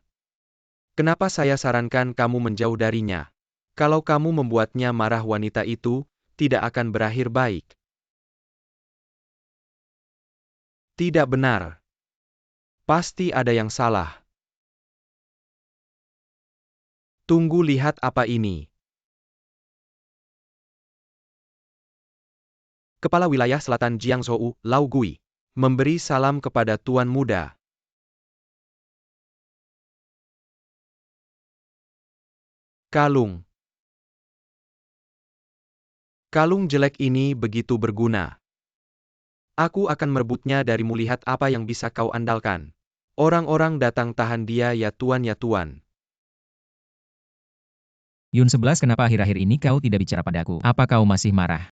Kenapa saya sarankan kamu menjauh darinya? Kalau kamu membuatnya marah, wanita itu tidak akan berakhir baik. Tidak benar. Pasti ada yang salah. Tunggu lihat apa ini. Kepala Wilayah Selatan Jiangzhou, Lau Gui, Memberi salam kepada tuan muda. Kalung. Kalung jelek ini begitu berguna. Aku akan merebutnya darimu, lihat apa yang bisa kau andalkan. Orang-orang datang, tahan dia ya tuan ya tuan. Yun 11, kenapa akhir-akhir ini kau tidak bicara padaku? Apa kau masih marah?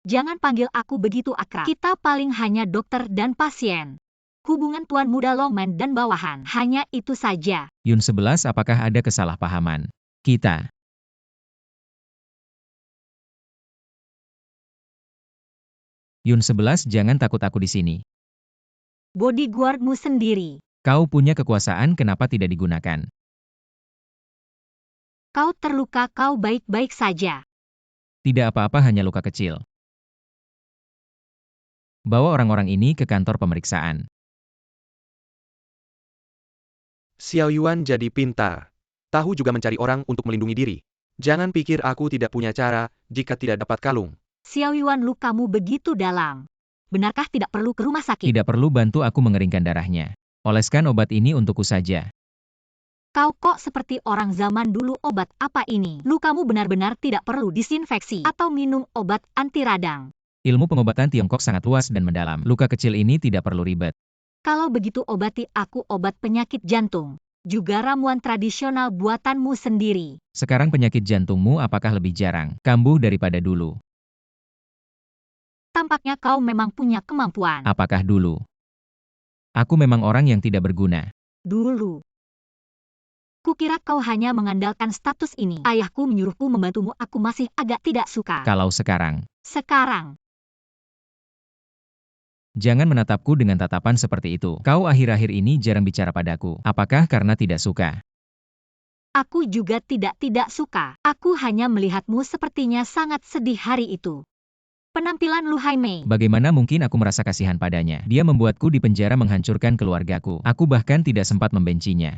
Jangan panggil aku begitu akrab. Kita paling hanya dokter dan pasien. Hubungan tuan muda Longman dan bawahan. Hanya itu saja. Yun 11, apakah ada kesalahpahaman? Kita. Yun 11, jangan takut, aku di sini. Bodyguardmu sendiri. Kau punya kekuasaan, kenapa tidak digunakan? Kau terluka, kau baik-baik saja. Tidak apa-apa, hanya luka kecil. Bawa orang-orang ini ke kantor pemeriksaan. Xiao Yuan jadi pintar. tahu juga mencari orang untuk melindungi diri. Jangan pikir aku tidak punya cara jika tidak dapat kalung. Xiao Yuan, lukamu begitu dalam. Benarkah tidak perlu ke rumah sakit? Tidak perlu bantu aku mengeringkan darahnya. Oleskan obat ini untukku saja. Kau kok seperti orang zaman dulu. Obat apa ini? Lukamu benar-benar tidak perlu disinfeksi atau minum obat anti radang. Ilmu pengobatan Tiongkok sangat luas dan mendalam. Luka kecil ini tidak perlu ribet. Kalau begitu obati aku obat penyakit jantung. Juga ramuan tradisional buatanmu sendiri. Sekarang penyakit jantungmu apakah lebih jarang kambuh daripada dulu? Tampaknya kau memang punya kemampuan. Apakah dulu? Aku memang orang yang tidak berguna. Dulu. Kukira kau hanya mengandalkan status ini. Ayahku menyuruhku membantumu, aku masih agak tidak suka. Kalau sekarang, Sekarang. jangan menatapku dengan tatapan seperti itu. Kau akhir-akhir ini jarang bicara padaku. Apakah karena tidak suka? Aku juga tidak suka. Aku hanya melihatmu sepertinya sangat sedih hari itu. Penampilan Lu Haimei. Bagaimana mungkin aku merasa kasihan padanya? Dia membuatku di penjara, menghancurkan keluargaku. Aku bahkan tidak sempat membencinya.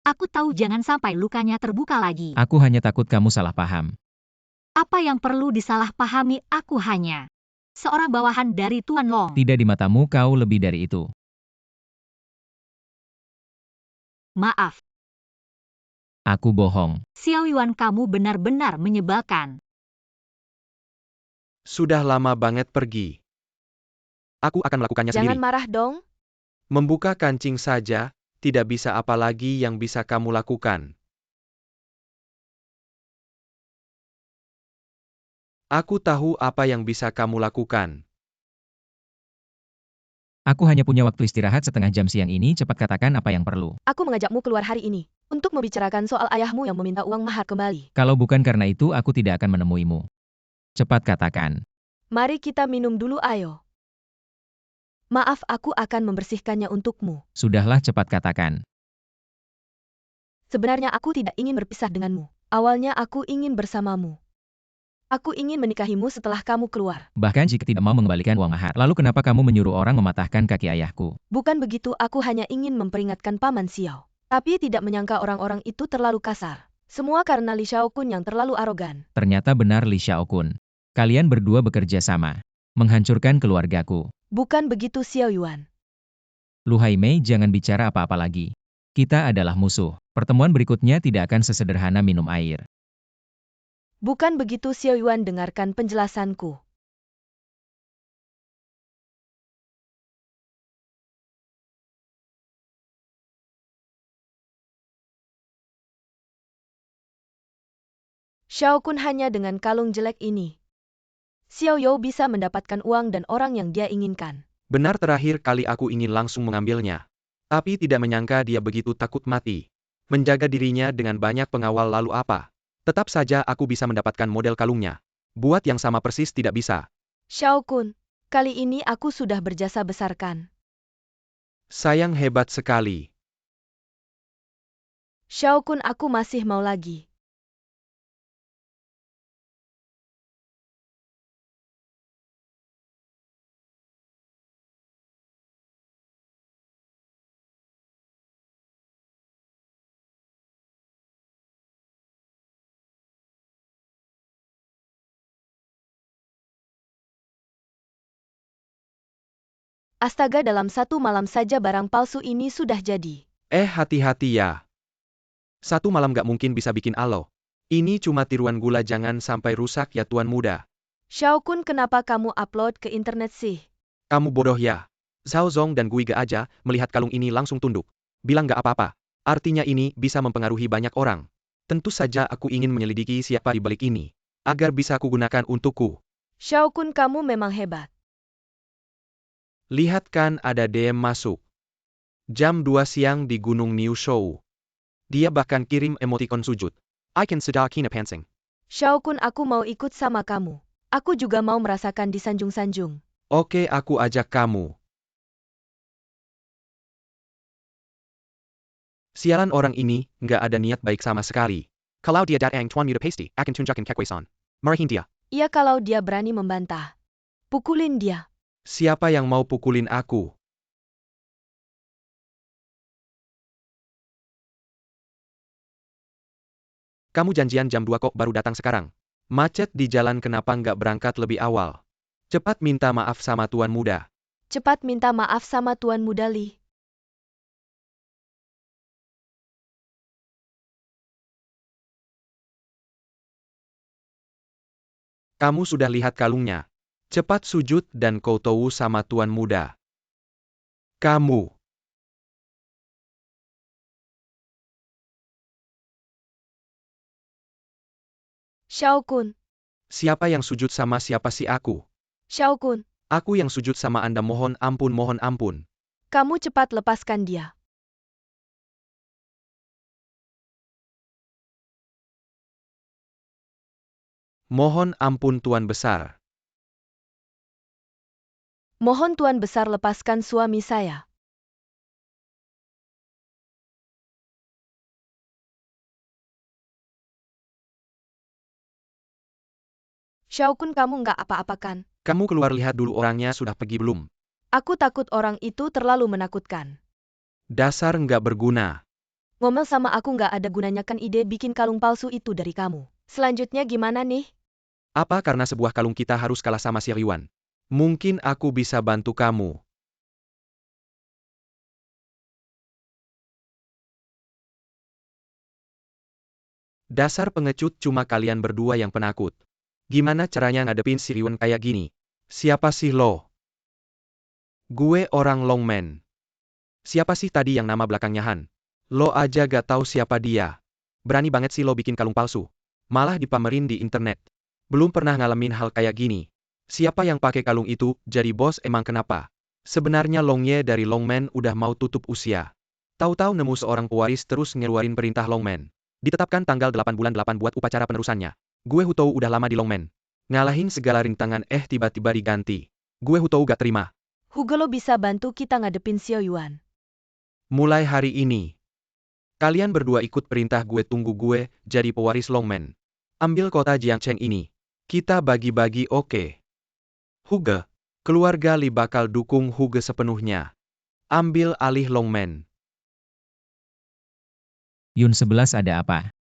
Aku tahu, jangan sampai lukanya terbuka lagi. Aku hanya takut kamu salah paham. Apa yang perlu disalahpahami? Aku hanya seorang bawahan dari Tuan Long. Tidak, di matamu kau lebih dari itu. Maaf. Aku bohong. Xiao Yuan, kamu benar-benar menyebalkan. Sudah lama banget pergi. Aku akan melakukannya Jangan sendiri. marah dong. Membuka kancing saja, tidak bisa, apa lagi yang bisa kamu lakukan. Aku tahu apa yang bisa kamu lakukan. Aku hanya punya waktu istirahat setengah jam siang ini, cepat katakan apa yang perlu. Aku mengajakmu keluar hari ini untuk membicarakan soal ayahmu yang meminta uang mahar kembali. Kalau bukan karena itu, aku tidak akan menemuimu. Cepat katakan. Mari kita minum dulu, ayo. Maaf, aku akan membersihkannya untukmu. Sudahlah, cepat katakan. Sebenarnya aku tidak ingin berpisah denganmu. Awalnya aku ingin bersamamu. Aku ingin menikahimu setelah kamu keluar. Bahkan jika tidak mau mengembalikan uang mahar. Lalu kenapa kamu menyuruh orang mematahkan kaki ayahku? Bukan begitu, aku hanya ingin memperingatkan Paman Xiao. Tapi tidak menyangka orang-orang itu terlalu kasar. Semua karena Li Xiaokun yang terlalu arogan. Ternyata benar, Li Xiaokun. Kalian berdua bekerja sama. Menghancurkan keluargaku. Bukan begitu, Xiao Yuan. Lu Haimei, jangan bicara apa-apa lagi. Kita adalah musuh. Pertemuan berikutnya tidak akan sesederhana minum air. Bukan begitu, Xiao Yuan, dengarkan penjelasanku. Xiao Kun hanya dengan kalung jelek ini. Xiao You bisa mendapatkan uang dan orang yang dia inginkan. Benar, terakhir kali aku ingin langsung mengambilnya. Tapi tidak menyangka dia begitu takut mati. Menjaga dirinya dengan banyak pengawal lalu apa? Tetap saja aku bisa mendapatkan model kalungnya. Buat yang sama persis tidak bisa. Xiao Kun, kali ini aku sudah berjasa besarkan. Sayang, hebat sekali. Xiao Kun, aku masih mau lagi. Astaga, dalam satu malam saja barang palsu ini sudah jadi. Hati-hati ya. Satu malam gak mungkin bisa bikin alo. Ini cuma tiruan gula, jangan sampai rusak ya tuan muda. Xiao Kun, kenapa kamu upload ke internet sih? Kamu bodoh ya. Zhao Zong dan Gui Ge aja melihat kalung ini langsung tunduk. Bilang gak apa-apa. Artinya ini bisa mempengaruhi banyak orang. Tentu saja aku ingin menyelidiki siapa di balik ini. Agar bisa kugunakan untukku. Xiao Kun, kamu memang hebat. Lihat kan, ada DM masuk. Jam 2 siang di Gunung New Shou. Dia bahkan kirim emoticon sujud. I can sedar kina pansing. Xiao Kun, aku mau ikut sama kamu. Aku juga mau merasakan disanjung-sanjung. Oke, aku ajak kamu. Sialan, orang ini nggak ada niat baik sama sekali. Kalau dia datang tuan muda pasti akan tunjukkan kekuasaan. Marahin dia. Iya, kalau dia berani membantah. Pukulin dia. Siapa yang mau pukulin aku? Kamu janjian jam 2 kok baru datang sekarang. Macet di jalan, kenapa nggak berangkat lebih awal? Cepat minta maaf sama tuan muda. Cepat minta maaf sama Tuan Muda Li. Kamu sudah lihat kalungnya. Cepat sujud dan kau tahu sama tuan muda. Kamu. Xiao Kun. Siapa yang sujud sama siapa sih aku? Xiao Kun, Aku yang sujud sama Anda, mohon ampun, mohon ampun. kamu cepat lepaskan dia. Mohon ampun tuan besar. Mohon Tuan Besar lepaskan suami saya. Xiao Kun, kamu nggak apa-apa kan? Kamu keluar lihat dulu orangnya sudah pergi belum? Aku takut orang itu terlalu menakutkan. Dasar nggak berguna. Ngomel sama aku nggak ada gunanya kan ide bikin kalung palsu itu dari kamu. Selanjutnya gimana nih? Apa karena sebuah kalung kita harus kalah sama si Riwan? Mungkin aku bisa bantu kamu. Dasar pengecut, cuma kalian berdua yang penakut. Gimana caranya ngadepin si Riwan kayak gini? Siapa sih lo? Gue orang Longman. Siapa sih tadi yang nama belakangnya Han? Lo aja gak tahu siapa dia. Berani banget sih lo bikin kalung palsu. Malah dipamerin di internet. Belum pernah ngalamin hal kayak gini. Siapa yang pakai kalung itu jadi bos emang kenapa? Sebenarnya Longye dari Longman udah mau tutup usia. Tahu-tahu nemu seorang pewaris terus ngeluarin perintah Longman. Ditetapkan tanggal 8 bulan 8 buat upacara penerusannya. Gue Hutou udah lama di Longman. Ngalahin segala rintangan tiba-tiba diganti. Gue Hutou gak terima. Hugo, lo bisa bantu kita ngadepin Xiao Yuan. Mulai hari ini, kalian berdua ikut perintah gue, tunggu gue jadi pewaris Longman. Ambil kota Jiangcheng ini. Kita bagi-bagi, oke? Huge, keluarga Li bakal dukung Huge sepenuhnya. Ambil alih Longman. Yun 11 ada apa?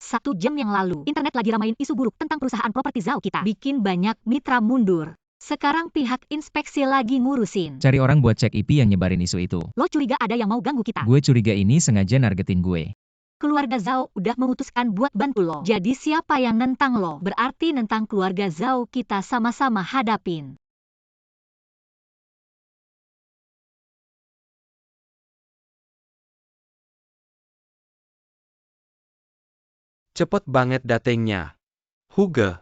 1 jam yang lalu, internet lagi ramain isu buruk tentang perusahaan properti Zhao kita. Bikin banyak mitra mundur. Sekarang pihak inspeksi lagi ngurusin. Cari orang buat cek IP yang nyebarin isu itu. Lo curiga ada yang mau ganggu kita? Gue curiga ini sengaja nargetin gue. Keluarga Zhao udah memutuskan buat bantu lo. Jadi siapa yang nentang lo? Berarti nentang keluarga Zhao kita sama-sama hadapin. Cepet banget datengnya. Huge.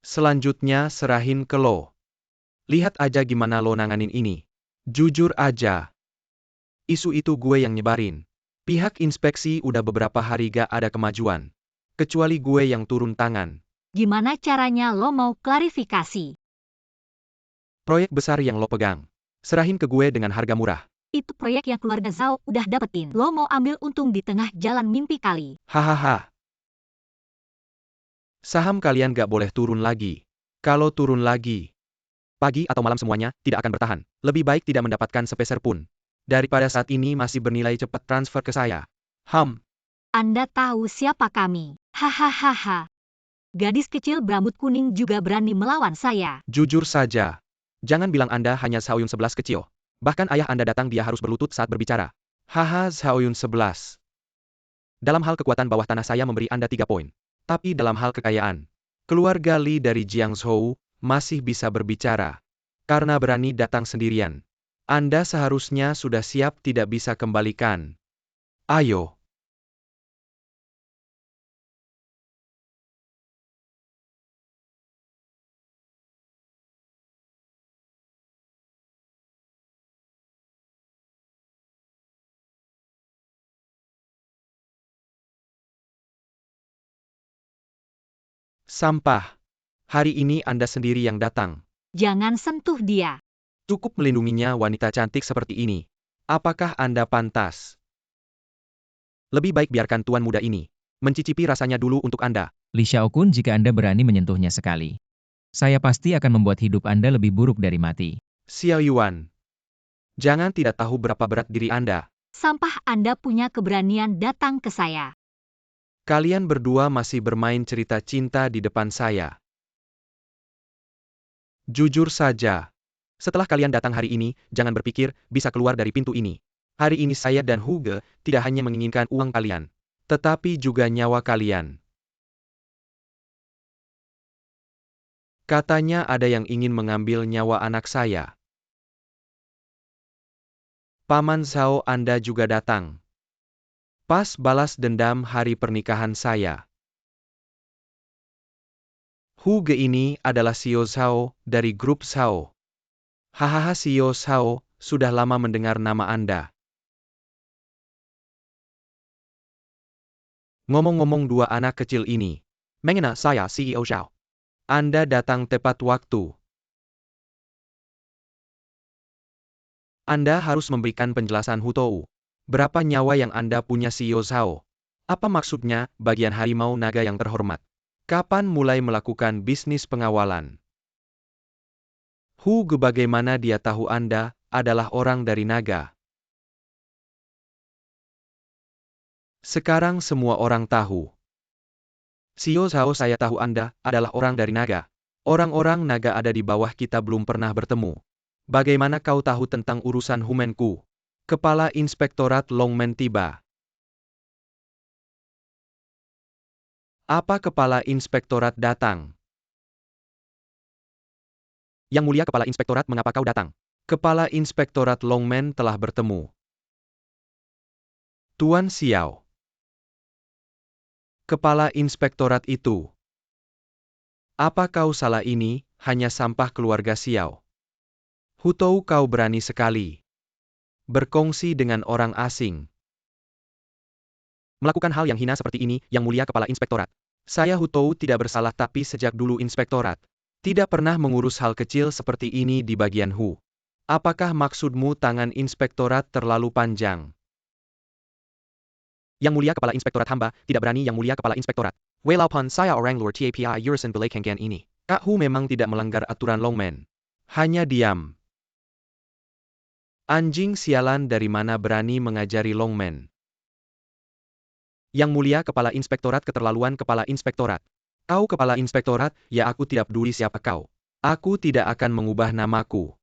Selanjutnya serahin ke lo. Lihat aja gimana lo nanganin ini. Jujur aja. Isu itu gue yang nyebarin. Pihak inspeksi udah beberapa hari gak ada kemajuan. Kecuali gue yang turun tangan. Gimana caranya lo mau klarifikasi? Proyek besar yang lo pegang. Serahin ke gue dengan harga murah. Itu proyek yang keluarga Zhao udah dapetin. Lo mau ambil untung di tengah jalan mimpi kali. Hahaha. Saham kalian gak boleh turun lagi. Kalau turun lagi, pagi atau malam semuanya tidak akan bertahan. Lebih baik tidak mendapatkan sepeser pun. Daripada saat ini masih bernilai cepat transfer ke saya. Anda tahu siapa kami? Hahaha. Gadis kecil berambut kuning juga berani melawan saya. Jujur saja. Jangan bilang Anda hanya Xiaoyun 11 kecil. Bahkan ayah Anda datang dia harus berlutut saat berbicara. Haha Xiaoyun 11. Dalam hal kekuatan bawah tanah saya memberi Anda 3 poin. Tapi dalam hal kekayaan, keluarga Li dari Jiangzhou masih bisa berbicara. Karena berani datang sendirian. Anda seharusnya sudah siap tidak bisa kembalikan. Ayo. Sampah. Hari ini Anda sendiri yang datang. Jangan sentuh dia. Cukup melindunginya wanita cantik seperti ini. Apakah Anda pantas? Lebih baik biarkan tuan muda ini mencicipi rasanya dulu untuk Anda. Li Xiaokun, jika Anda berani menyentuhnya sekali, saya pasti akan membuat hidup Anda lebih buruk dari mati. Xiao Yuan. Jangan tidak tahu berapa berat diri Anda. Sampah Anda punya keberanian datang ke saya. Kalian berdua masih bermain cerita cinta di depan saya. Jujur saja. Setelah kalian datang hari ini, jangan berpikir bisa keluar dari pintu ini. Hari ini saya dan Huge tidak hanya menginginkan uang kalian, tetapi juga nyawa kalian. Katanya ada yang ingin mengambil nyawa anak saya. Paman Zhao, Anda juga datang. Pas balas dendam hari pernikahan saya. Huge ini adalah Xiao Zhao dari grup Zhao. Hahaha Xiao Zhao, sudah lama mendengar nama Anda. Ngomong-ngomong dua anak kecil ini. Mengenal saya CEO Zhao. Anda datang tepat waktu. Anda harus memberikan penjelasan Hutou. Berapa nyawa yang Anda punya Xiao Zhao? Apa maksudnya, bagian harimau naga yang terhormat? Kapan mulai melakukan bisnis pengawalan? Huge, bagaimana dia tahu Anda adalah orang dari naga? Sekarang semua orang tahu. Xiao Zhao, saya tahu Anda adalah orang dari naga. Orang-orang naga ada di bawah kita belum pernah bertemu. Bagaimana kau tahu tentang urusan Humenku? Kepala Inspektorat Longmen tiba. Apa Kepala Inspektorat datang? Yang mulia Kepala Inspektorat, mengapa kau datang? Kepala Inspektorat Longmen telah bertemu. Tuan Xiao. Kepala Inspektorat itu. Apa kau salah, ini hanya sampah keluarga Xiao. Hutou, kau berani sekali berkongsi dengan orang asing. Melakukan hal yang hina seperti ini, Yang Mulia Kepala Inspektorat. Saya Hutou tidak bersalah, tapi sejak dulu Inspektorat tidak pernah mengurus hal kecil seperti ini di bagian Hu. Apakah maksudmu tangan Inspektorat terlalu panjang? Yang Mulia Kepala Inspektorat, hamba tidak berani Yang Mulia Kepala Inspektorat. Walaupun saya orang luar TAPI urusan belakang ini. Kak Hu memang tidak melanggar aturan Longmen. Hanya diam. Anjing sialan dari mana berani mengajari Longmen? Yang Mulia Kepala Inspektorat, keterlaluan Kepala Inspektorat. Kau Kepala Inspektorat, ya aku tidak peduli siapa kau. Aku tidak akan mengubah namaku.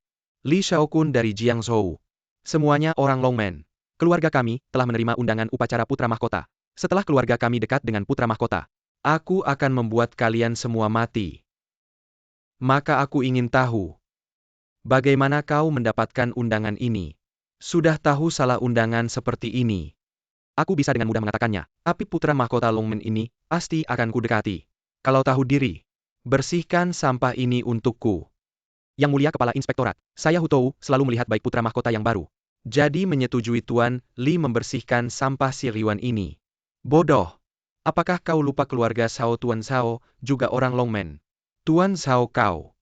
Li Xiaokun dari Jiangzhou. Semuanya orang Longmen. Keluarga kami telah menerima undangan upacara Putra Mahkota. Setelah keluarga kami dekat dengan Putra Mahkota, aku akan membuat kalian semua mati. Maka aku ingin tahu, bagaimana kau mendapatkan undangan ini? Sudah tahu salah undangan seperti ini. Aku bisa dengan mudah mengatakannya. Tapi putra mahkota Longmen ini pasti akan kudekati. Kalau tahu diri, bersihkan sampah ini untukku. Yang Mulia Kepala Inspektorat, saya Hutou selalu melihat baik putra mahkota yang baru. Jadi menyetujui Tuan Li membersihkan sampah si Riwan ini. Bodoh. Apakah kau lupa keluarga Sao Tuan Sao, juga orang Longmen? Tuan Sao kau.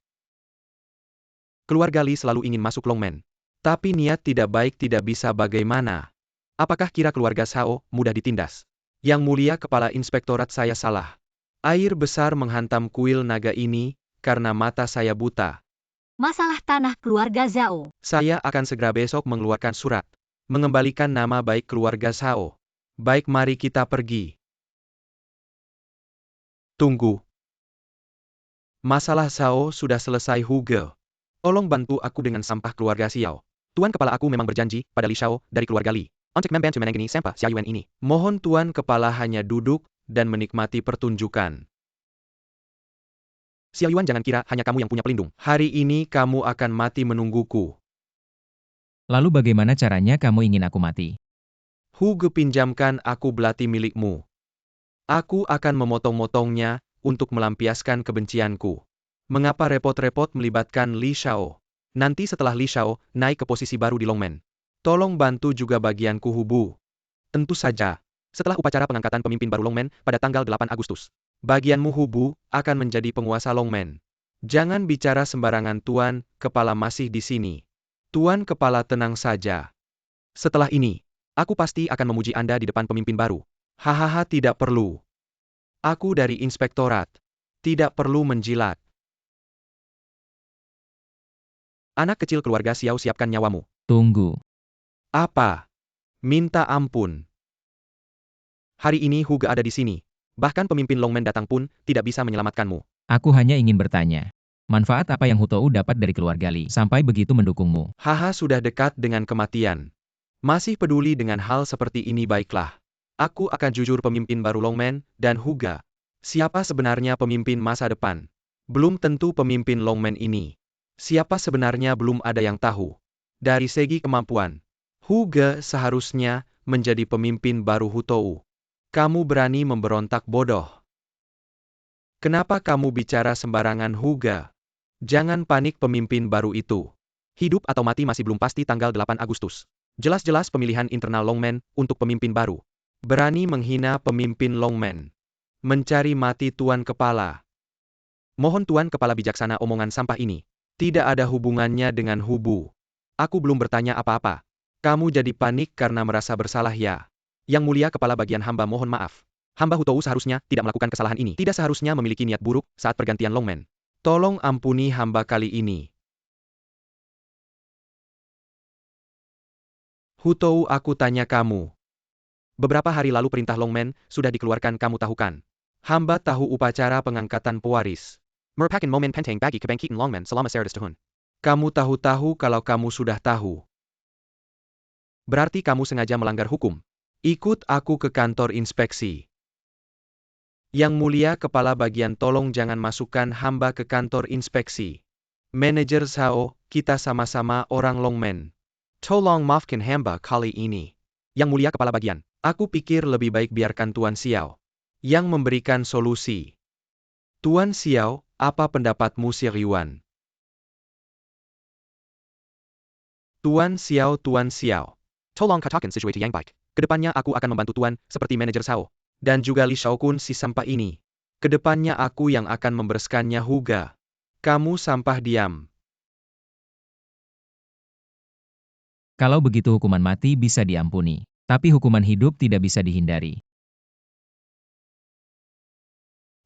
Keluarga Li selalu ingin masuk Longmen. Tapi niat tidak baik tidak bisa bagaimana. Apakah kira keluarga Sao mudah ditindas? Yang Mulia Kepala Inspektorat saya salah. Air besar menghantam kuil naga ini, karena mata saya buta. Masalah tanah keluarga Zhao. Saya akan segera besok mengeluarkan surat. Mengembalikan nama baik keluarga Sao. Baik mari kita pergi. Tunggu. Masalah Sao sudah selesai Huge. Tolong bantu aku dengan sampah keluarga Xiao. Tuan Kepala aku memang berjanji pada Li Shao dari keluarga Li. Untuk membantu menangani sampah Xia Yuan ini. Mohon Tuan Kepala hanya duduk dan menikmati pertunjukan. Xia Yuan jangan kira hanya kamu yang punya pelindung. Hari ini kamu akan mati menungguku. Lalu bagaimana caranya kamu ingin aku mati? Huge pinjamkan aku belati milikmu. Aku akan memotong-motongnya untuk melampiaskan kebencianku. Mengapa repot-repot melibatkan Li Shao? Nanti setelah Li Shao naik ke posisi baru di Longmen. Tolong bantu juga bagianku Hubu. Tentu saja. Setelah upacara pengangkatan pemimpin baru Longmen pada tanggal 8 Agustus. Bagianmu Hubu akan menjadi penguasa Longmen. Jangan bicara sembarangan Tuan Kepala masih di sini. Tuan Kepala tenang saja. Setelah ini, aku pasti akan memuji Anda di depan pemimpin baru. Hahaha tidak perlu. Aku dari inspektorat. Tidak perlu menjilat. Anak kecil keluarga Xiao siapkan nyawamu. Tunggu. Apa? Minta ampun. Hari ini Huge ada di sini. Bahkan pemimpin Longmen datang pun tidak bisa menyelamatkanmu. Aku hanya ingin bertanya. Manfaat apa yang Hutou dapat dari keluarga Li sampai begitu mendukungmu? Haha sudah dekat dengan kematian. Masih peduli dengan hal seperti ini baiklah. Aku akan jujur pemimpin baru Longmen dan Huge. Siapa sebenarnya pemimpin masa depan? Belum tentu pemimpin Longmen ini. Siapa sebenarnya belum ada yang tahu. Dari segi kemampuan, Huge seharusnya menjadi pemimpin baru Hutou. Kamu berani memberontak bodoh. Kenapa kamu bicara sembarangan Huge? Jangan panik pemimpin baru itu. Hidup atau mati masih belum pasti tanggal 8 Agustus. Jelas-jelas pemilihan internal Longmen untuk pemimpin baru. Berani menghina pemimpin Longmen. Mencari mati Tuan Kepala. Mohon Tuan Kepala bijaksana omongan sampah ini. Tidak ada hubungannya dengan Hubu. Aku belum bertanya apa-apa. Kamu jadi panik karena merasa bersalah ya? Yang Mulia Kepala Bagian hamba mohon maaf. Hamba Hutou seharusnya tidak melakukan kesalahan ini. Tidak seharusnya memiliki niat buruk saat pergantian Longmen. Tolong ampuni hamba kali ini. Hutou aku tanya kamu. Beberapa hari lalu perintah Longmen sudah dikeluarkan kamu tahu kan? Hamba tahu upacara pengangkatan pewaris. Merupakan momen penting bagi kebangkitan Longmen selama 100 tahun. Kamu tahu-tahu kalau kamu sudah tahu. Berarti kamu sengaja melanggar hukum. Ikut aku ke kantor inspeksi. Yang Mulia Kepala Bagian tolong jangan masukkan hamba ke kantor inspeksi. Manajer Sao, kita sama-sama orang Longmen. Tolong maafkan hamba kali ini. Yang Mulia Kepala Bagian, aku pikir lebih baik biarkan Tuan Xiao yang memberikan solusi. Tuan Xiao, apa pendapatmu Xia Yuan? Tuan Xiao. Tolong katakan situasi yang baik. Kedepannya aku akan membantu Tuan, seperti manajer Sao. Dan juga Li Shaokun si sampah ini. Kedepannya aku yang akan membereskannya Huge. Kamu sampah diam. Kalau begitu hukuman mati bisa diampuni. Tapi hukuman hidup tidak bisa dihindari.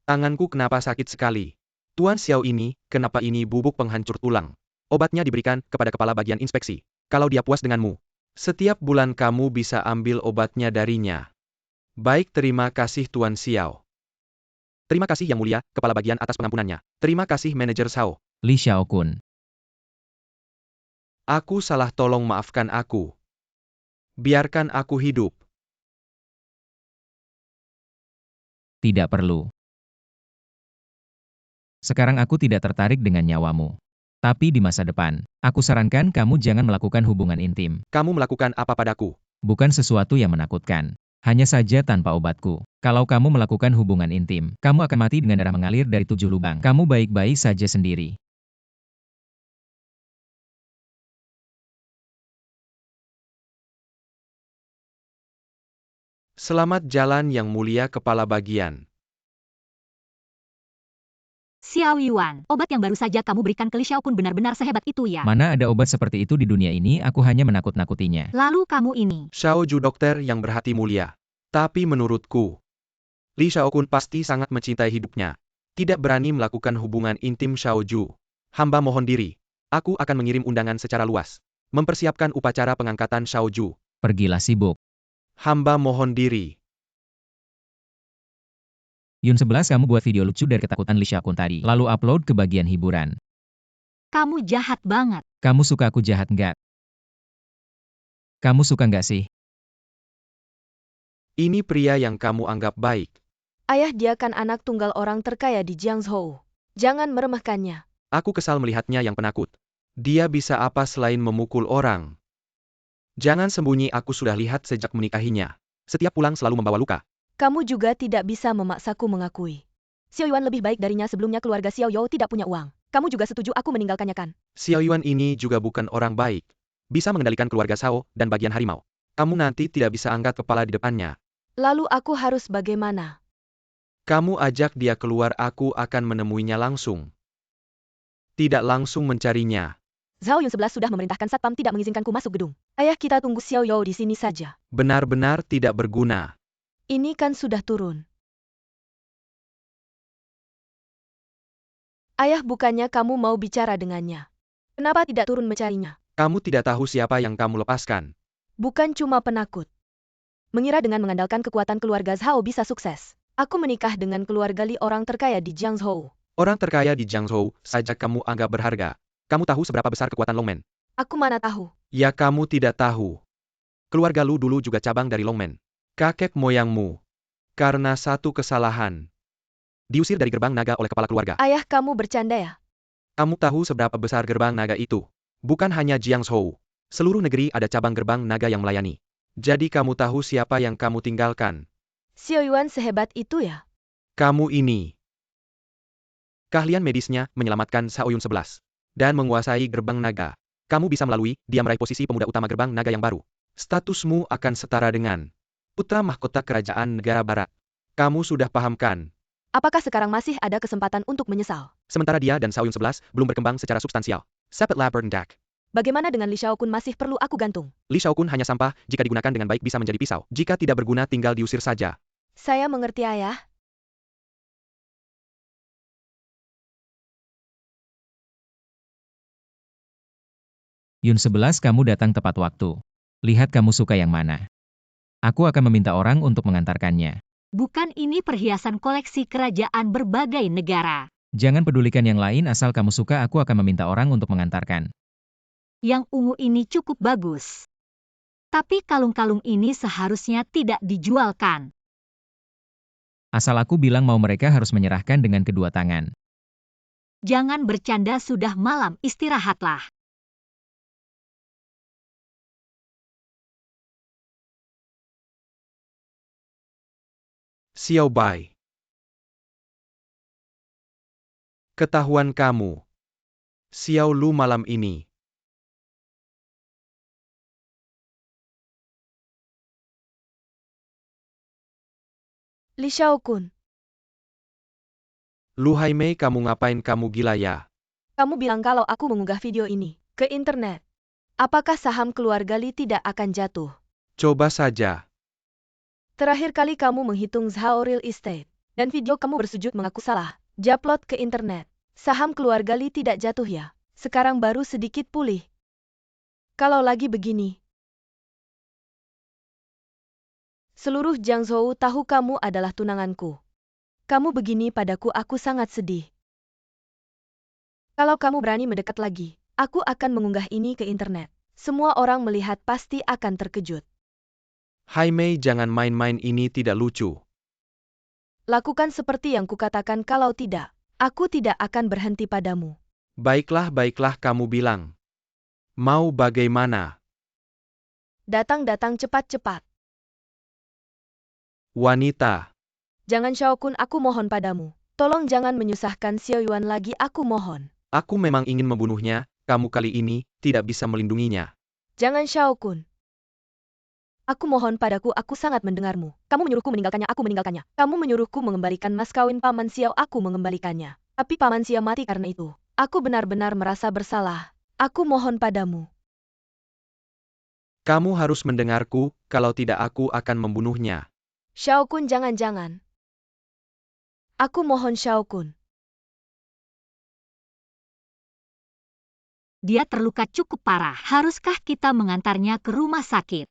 Tanganku kenapa sakit sekali? Tuan Xiao ini, kenapa ini bubuk penghancur tulang? Obatnya diberikan kepada kepala bagian inspeksi. Kalau dia puas denganmu, setiap bulan kamu bisa ambil obatnya darinya. Baik, terima kasih Tuan Xiao. Terima kasih Yang Mulia, kepala bagian atas pengampunannya. Terima kasih manajer Sao. Li Shaokun. Aku salah, tolong maafkan aku. Biarkan aku hidup. Tidak perlu. Sekarang aku tidak tertarik dengan nyawamu. Tapi di masa depan, aku sarankan kamu jangan melakukan hubungan intim. Kamu melakukan apa padaku? Bukan sesuatu yang menakutkan. Hanya saja tanpa obatku. Kalau kamu melakukan hubungan intim, kamu akan mati dengan darah mengalir dari 7 lubang. Kamu baik-baik saja sendiri. Selamat jalan yang mulia kepala bagian. Xiao Yuan, obat yang baru saja kamu berikan ke Li Xiao pun benar-benar sehebat itu ya. Mana ada obat seperti itu di dunia ini, aku hanya menakut-nakutinya. Lalu kamu ini. Xiao Ju dokter yang berhati mulia. Tapi menurutku, Li Xiaokun pasti sangat mencintai hidupnya. Tidak berani melakukan hubungan intim Xiao Ju. Hamba mohon diri. Aku akan mengirim undangan secara luas. Mempersiapkan upacara pengangkatan Xiao Ju. Pergilah sibuk. Hamba mohon diri. Yun 11 kamu buat video lucu dari ketakutan Li Xiaokun tadi, lalu upload ke bagian hiburan. Kamu jahat banget. Kamu suka aku jahat nggak? Kamu suka nggak sih? Ini pria yang kamu anggap baik. Ayah dia kan anak tunggal orang terkaya di Jiangzhou. Jangan meremehkannya. Aku kesal melihatnya yang penakut. Dia bisa apa selain memukul orang? Jangan sembunyi, aku sudah lihat sejak menikahinya. Setiap pulang selalu membawa luka. Kamu juga tidak bisa memaksaku mengakui. Xiao Yuan lebih baik darinya, sebelumnya keluarga Xiao You tidak punya uang. Kamu juga setuju aku meninggalkannya kan? Xiao Yuan ini juga bukan orang baik. Bisa mengendalikan keluarga Shao dan bagian harimau. Kamu nanti tidak bisa angkat kepala di depannya. Lalu aku harus bagaimana? Kamu ajak dia keluar, aku akan menemuinya langsung. Tidak langsung mencarinya. Zhao Yun 11 sudah memerintahkan satpam tidak mengizinkanku masuk gedung. Ayah kita tunggu Xiao You di sini saja. Benar-benar tidak berguna. Ini kan sudah turun. Ayah, bukannya kamu mau bicara dengannya? Kenapa tidak turun mencarinya? Kamu tidak tahu siapa yang kamu lepaskan. Bukan cuma penakut. Mengira dengan mengandalkan kekuatan keluarga Zhao bisa sukses. Aku menikah dengan keluarga Li, orang terkaya di Jiangzhou. Orang terkaya di Jiangzhou saja kamu anggap berharga. Kamu tahu seberapa besar kekuatan Longmen? Aku mana tahu. Ya, kamu tidak tahu. Keluarga Lu dulu juga cabang dari Longmen. Kakek moyangmu. Karena satu kesalahan. Diusir dari gerbang naga oleh kepala keluarga. Ayah, kamu bercanda ya? Kamu tahu seberapa besar gerbang naga itu? Bukan hanya Jiangzhou. Seluruh negeri ada cabang gerbang naga yang melayani. Jadi kamu tahu siapa yang kamu tinggalkan. Xiao Yuan sehebat itu ya? Kamu ini. Keahlian medisnya menyelamatkan Xiao Yun 11. Dan menguasai gerbang naga. Kamu bisa melalui dia meraih posisi pemuda utama gerbang naga yang baru. Statusmu akan setara dengan putra mahkota kerajaan negara barat. Kamu sudah paham kan? Apakah sekarang masih ada kesempatan untuk menyesal? Sementara dia dan Xiao Yun 11 belum berkembang secara substansial. Sepet Labern Dak. Bagaimana dengan Li Xiaokun, masih perlu aku gantung? Li Xiaokun hanya sampah, jika digunakan dengan baik bisa menjadi pisau. Jika tidak berguna tinggal diusir saja. Saya mengerti, ayah. Yun 11 kamu datang tepat waktu. Lihat kamu suka yang mana. Aku akan meminta orang untuk mengantarkannya. Bukan ini perhiasan koleksi kerajaan berbagai negara. Jangan pedulikan yang lain, asal kamu suka, aku akan meminta orang untuk mengantarkan. Yang ungu ini cukup bagus. Tapi kalung-kalung ini seharusnya tidak dijualkan. Asal aku bilang mau, mereka harus menyerahkan dengan kedua tangan. Jangan bercanda, sudah malam, istirahatlah. Xiao Bai. Ketahuan kamu. Xiao Lu malam ini. Li Xiaokun, Lu Haimei, kamu ngapain, kamu gila ya? kamu bilang kalau aku mengunggah video ini ke internet. Apakah saham keluarga Li tidak akan jatuh? Coba saja. Terakhir kali kamu menghitung Zhao Real Estate, dan video kamu bersujud mengaku salah, japload ke internet. Saham keluarga Li tidak jatuh ya? Sekarang baru sedikit pulih. Kalau lagi begini, seluruh Jiangzhou tahu kamu adalah tunanganku. Kamu begini padaku, aku sangat sedih. Kalau kamu berani mendekat lagi, aku akan mengunggah ini ke internet. Semua orang melihat pasti akan terkejut. Haimei, jangan main-main, ini tidak lucu. Lakukan seperti yang kukatakan, kalau tidak, aku tidak akan berhenti padamu. Baiklah, baiklah, kamu bilang. Mau bagaimana? Datang-datang cepat-cepat. Wanita. Jangan Xiao Kun, aku mohon padamu. Tolong jangan menyusahkan Xiao Yuan lagi, aku mohon. Aku memang ingin membunuhnya, kamu kali ini tidak bisa melindunginya. Jangan Xiao Kun. Aku mohon padaku, aku sangat mendengarmu. Kamu menyuruhku meninggalkannya, aku meninggalkannya. Kamu menyuruhku mengembalikan mas kawin Paman Xiao, aku mengembalikannya. Tapi Paman Xiao mati karena itu. Aku benar-benar merasa bersalah. Aku mohon padamu. Kamu harus mendengarku, kalau tidak aku akan membunuhnya. Xiao Kun, jangan-jangan. Aku mohon Xiao Kun. Dia terluka cukup parah. Haruskah kita mengantarnya ke rumah sakit?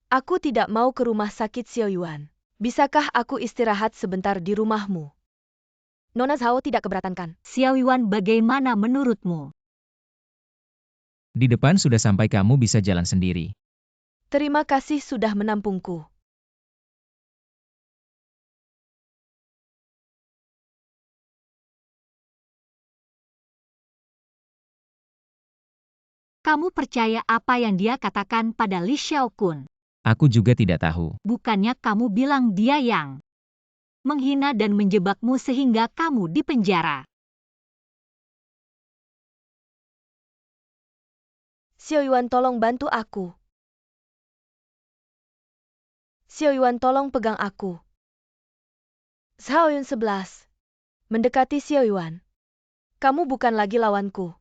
Aku tidak mau ke rumah sakit Xiao Yuan. Bisakah aku istirahat sebentar di rumahmu? Nona Zhao tidak keberatan kan? Xiao Yuan, bagaimana menurutmu? Di depan sudah sampai, kamu bisa jalan sendiri. Terima kasih sudah menampungku. Kamu percaya apa yang dia katakan pada Li Xiaokun? Aku juga tidak tahu. Bukannya kamu bilang dia yang menghina dan menjebakmu sehingga kamu dipenjara. Xiao Yuan, tolong bantu aku. Xiao Yuan, tolong pegang aku. Zhao Yun 11. Mendekati Xiao Yuan. Kamu bukan lagi lawanku.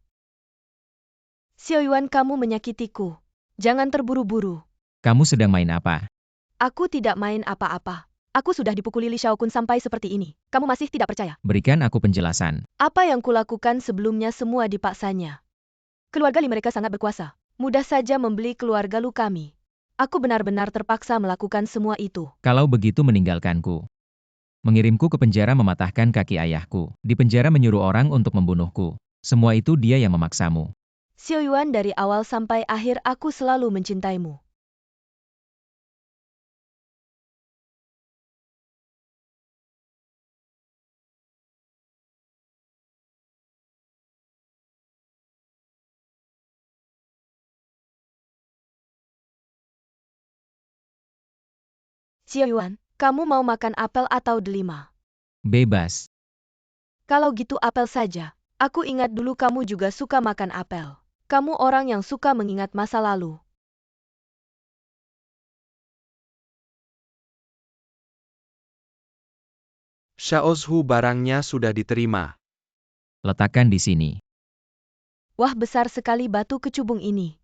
Xiao Yuan, kamu menyakitiku. Jangan terburu-buru. Kamu sedang main apa? Aku tidak main apa-apa. Aku sudah dipukuli Li Xiaokun sampai seperti ini. Kamu masih tidak percaya? Berikan aku penjelasan. Apa yang kulakukan sebelumnya semua dipaksanya. Keluarga Li mereka sangat berkuasa. Mudah saja membeli keluarga Lu kami. Aku benar-benar terpaksa melakukan semua itu. Kalau begitu meninggalkanku. Mengirimku ke penjara, mematahkan kaki ayahku. Di penjara menyuruh orang untuk membunuhku. Semua itu dia yang memaksamu. Xiao Yuan, dari awal sampai akhir aku selalu mencintaimu. Xiao Yuan, kamu mau makan apel atau delima? Bebas. Kalau gitu apel saja. Aku ingat dulu kamu juga suka makan apel. Kamu orang yang suka mengingat masa lalu. Xiaozhu, barangnya sudah diterima. Letakkan di sini. Wah, besar sekali batu kecubung ini.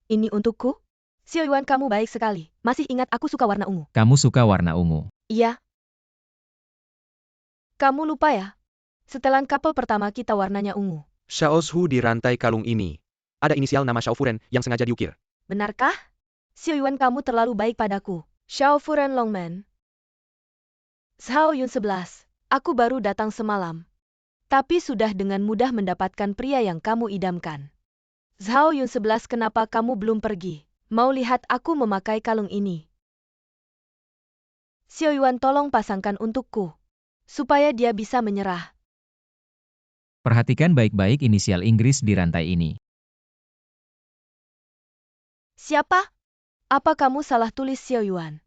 Ini untukku? Xiao Yuan, kamu baik sekali. Masih ingat aku suka warna ungu. Kamu suka warna ungu. Iya. Kamu lupa ya? Setelan kapel pertama kita warnanya ungu. Xiaozhu, di rantai kalung ini ada inisial nama Xiao Furen yang sengaja diukir. Benarkah? Xiao Yuan, kamu terlalu baik padaku. Xiao Furen Longman. Zhao Yun 11. Aku baru datang semalam. Tapi sudah dengan mudah mendapatkan pria yang kamu idamkan. Zhao Yun 11, kenapa kamu belum pergi? Mau lihat aku memakai kalung ini? Xiao Yuan, tolong pasangkan untukku. Supaya dia bisa menyerah. Perhatikan baik-baik inisial Inggris di rantai ini. Siapa? Apa kamu salah tulis Xiao Yuan?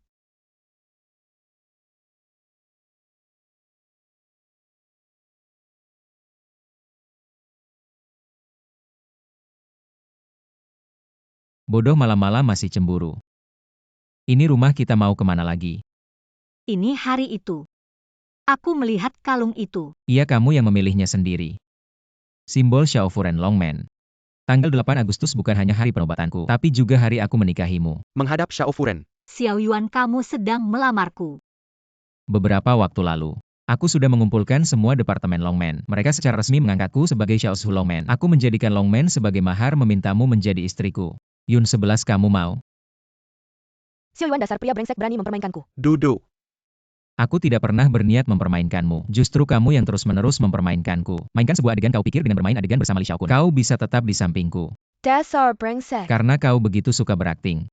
Bodoh, malam-malam masih cemburu. Ini rumah kita, mau kemana lagi? Ini hari itu. Aku melihat kalung itu. Iya, kamu yang memilihnya sendiri. Simbol Xiao Furen Longman. Tanggal 8 Agustus bukan hanya hari penobatanku, tapi juga hari aku menikahimu. Menghadap Xiao Furen. Xiao Yuan, kamu sedang melamarku. Beberapa waktu lalu, aku sudah mengumpulkan semua departemen Longman. Mereka secara resmi mengangkatku sebagai Xiaozhu Longman. Aku menjadikan Longman sebagai mahar, memintamu menjadi istriku. Yun 11, kamu mau? Xiao Yuan, dasar pria brengsek, berani mempermainkanku. Duduk. Aku tidak pernah berniat mempermainkanmu. Justru kamu yang terus-menerus mempermainkanku. Mainkan sebuah adegan, kau pikir dengan bermain adegan bersama Li Xiaokun, kau bisa tetap di sampingku. Dasar brengsek. Karena kau begitu suka berakting.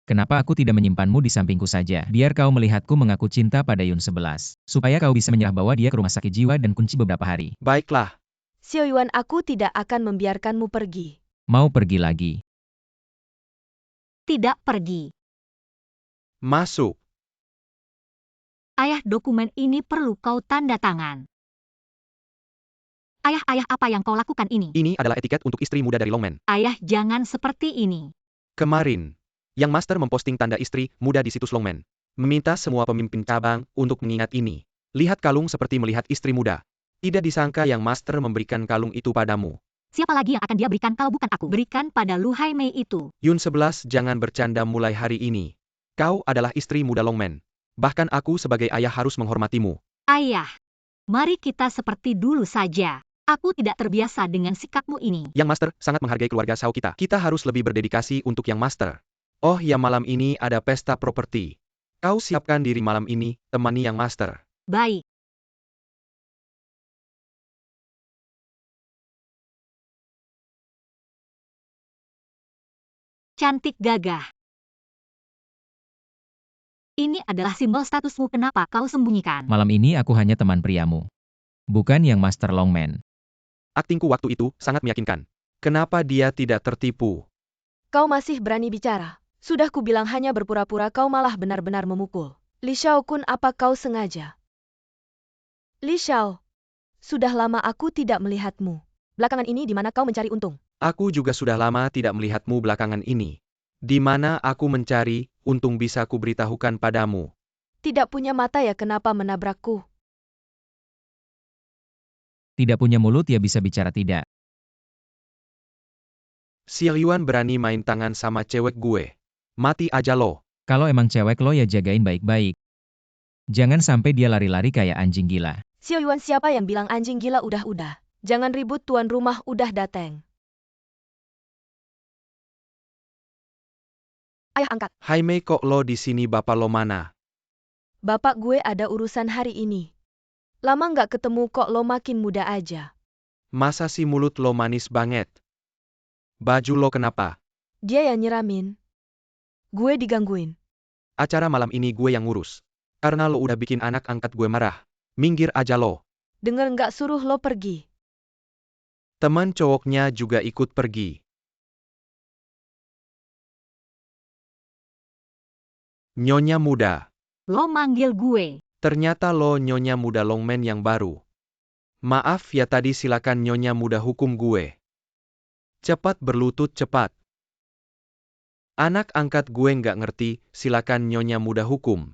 Kenapa aku tidak menyimpanmu di sampingku saja? Biar kau melihatku mengaku cinta pada Yun 11. Supaya kau bisa menyerah, bawa dia ke rumah sakit jiwa dan kunci beberapa hari. Baiklah. Xiao Yuan, aku tidak akan membiarkanmu pergi. Mau pergi lagi? Tidak pergi. Masuk. Ayah, dokumen ini perlu kau tanda tangan. Ayah, apa yang kau lakukan ini? Ini adalah etiket untuk istri muda dari Longman. Ayah, jangan seperti ini. Kemarin, Yang Master memposting tanda istri muda di situs Longman. Meminta semua pemimpin cabang untuk mengingat ini. Lihat kalung seperti melihat istri muda. Tidak disangka Yang Master memberikan kalung itu padamu. Siapa lagi yang akan dia berikan kalau bukan aku? Berikan pada Lu Haimei itu. Yun 11 jangan bercanda mulai hari ini. Kau adalah istri muda Longman. Bahkan aku sebagai ayah harus menghormatimu. Ayah, mari kita seperti dulu saja. Aku tidak terbiasa dengan sikapmu ini. Yang Master sangat menghargai keluarga Shao kita. Kita harus lebih berdedikasi untuk Yang Master. Oh ya, malam ini ada pesta properti. Kau siapkan diri malam ini, temani Yang Master. Baik. Cantik gagah. Ini adalah simbol statusmu, kenapa kau sembunyikan? Malam ini aku hanya teman priamu. Bukan Yang Master Longman. Aktingku waktu itu sangat meyakinkan. Kenapa dia tidak tertipu? Kau masih berani bicara. Sudah kubilang hanya berpura-pura, kau malah benar-benar memukul. Li Xiao-kun, apa kau sengaja? Li Xiao, sudah lama aku tidak melihatmu. Belakangan ini di mana kau mencari untung? Aku juga sudah lama tidak melihatmu belakangan ini. Di mana aku mencari untung bisa kuberitahukan padamu. Tidak punya mata ya, kenapa menabrakku? Tidak punya mulut ya bisa bicara tidak. Si Yuan berani main tangan sama cewek gue. Mati aja lo. Kalau emang cewek lo ya jagain baik-baik. Jangan sampai dia lari-lari kayak anjing gila. Xiao Yuan, siapa yang bilang anjing gila? Udah. Jangan ribut, tuan rumah udah datang. Ayah angkat. Haimei, kok lo di sini, bapak lo mana? Bapak gue ada urusan hari ini. Lama nggak ketemu kok lo makin muda aja. Masa si mulut lo manis banget? Baju lo kenapa? Dia yang nyiramin. Gue digangguin. Acara malam ini gue yang ngurus. Karena lo udah bikin anak angkat gue marah. Minggir aja lo. Dengar nggak, suruh lo pergi. Teman cowoknya juga ikut pergi. Nyonya muda. Lo manggil gue. Ternyata lo nyonya muda Longman yang baru. Maaf ya tadi, silakan nyonya muda hukum gue. Cepat berlutut, cepat. Anak angkat gue nggak ngerti, silakan nyonya muda hukum.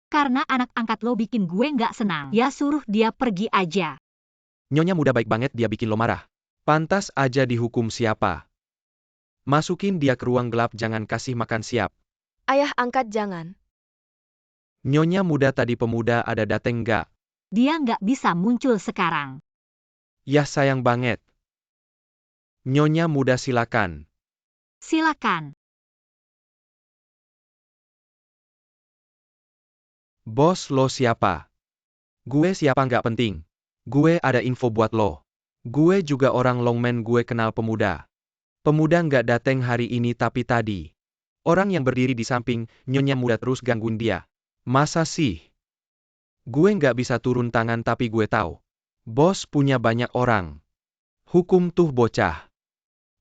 Karena anak angkat lo bikin gue nggak senang. Ya suruh dia pergi aja. Nyonya muda baik banget, dia bikin lo marah. Pantas aja dihukum siapa. Masukin dia ke ruang gelap, jangan kasih makan siap. Ayah angkat, jangan. Nyonya muda tadi pemuda ada dateng nggak? Dia nggak bisa muncul sekarang. Yah, sayang banget. Nyonya muda silakan. Silakan. Bos lo siapa? Gue siapa nggak penting. Gue ada info buat lo. Gue juga orang Longman, gue kenal pemuda. Pemuda nggak dateng hari ini tapi tadi. Orang yang berdiri di samping nyonya muda terus gangguin dia. Masa sih? Gue nggak bisa turun tangan tapi gue tahu. Bos punya banyak orang. Hukum tuh bocah.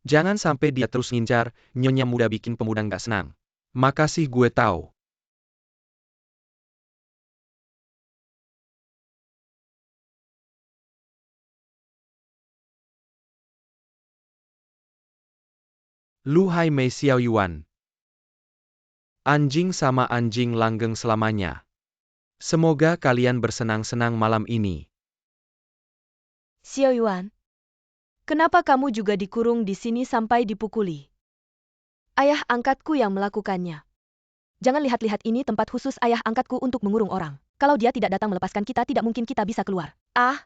Jangan sampai dia terus ngincar, nyonya muda bikin pemuda nggak senang. Makasih, gue tahu. Lu Haimei, Xiao Yuan. Anjing sama anjing langgeng selamanya. Semoga kalian bersenang-senang malam ini. Xiao Yuan, kenapa kamu juga dikurung di sini sampai dipukuli? Ayah angkatku yang melakukannya. Jangan lihat-lihat, ini tempat khusus ayah angkatku untuk mengurung orang. Kalau dia tidak datang melepaskan kita, tidak mungkin kita bisa keluar. Ah!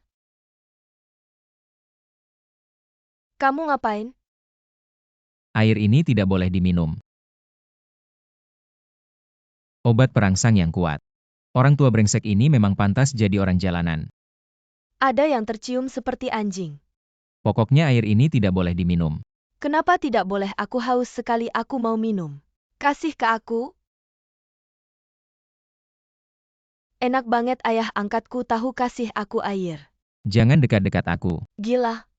Kamu ngapain? Air ini tidak boleh diminum. Obat perangsang yang kuat. Orang tua brengsek ini memang pantas jadi orang jalanan. Ada yang tercium seperti anjing. Pokoknya air ini tidak boleh diminum. Kenapa tidak boleh? Aku haus sekali, aku mau minum. Kasih ke aku. Enak banget, ayah angkatku tahu, kasih aku air. Jangan dekat-dekat aku. Gila.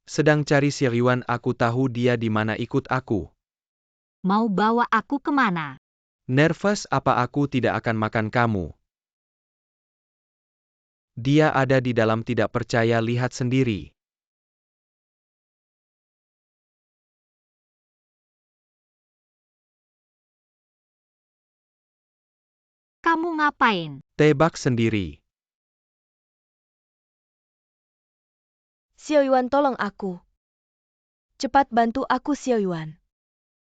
Sedang cari si Yuan, aku tahu dia di mana, ikut aku. Mau bawa aku kemana? Nervous apa aku tidak akan makan kamu? Dia ada di dalam, tidak percaya, lihat sendiri. Kamu ngapain? Tebak sendiri. Xiao Yuan, tolong aku. Cepat bantu aku, Xiao Yuan.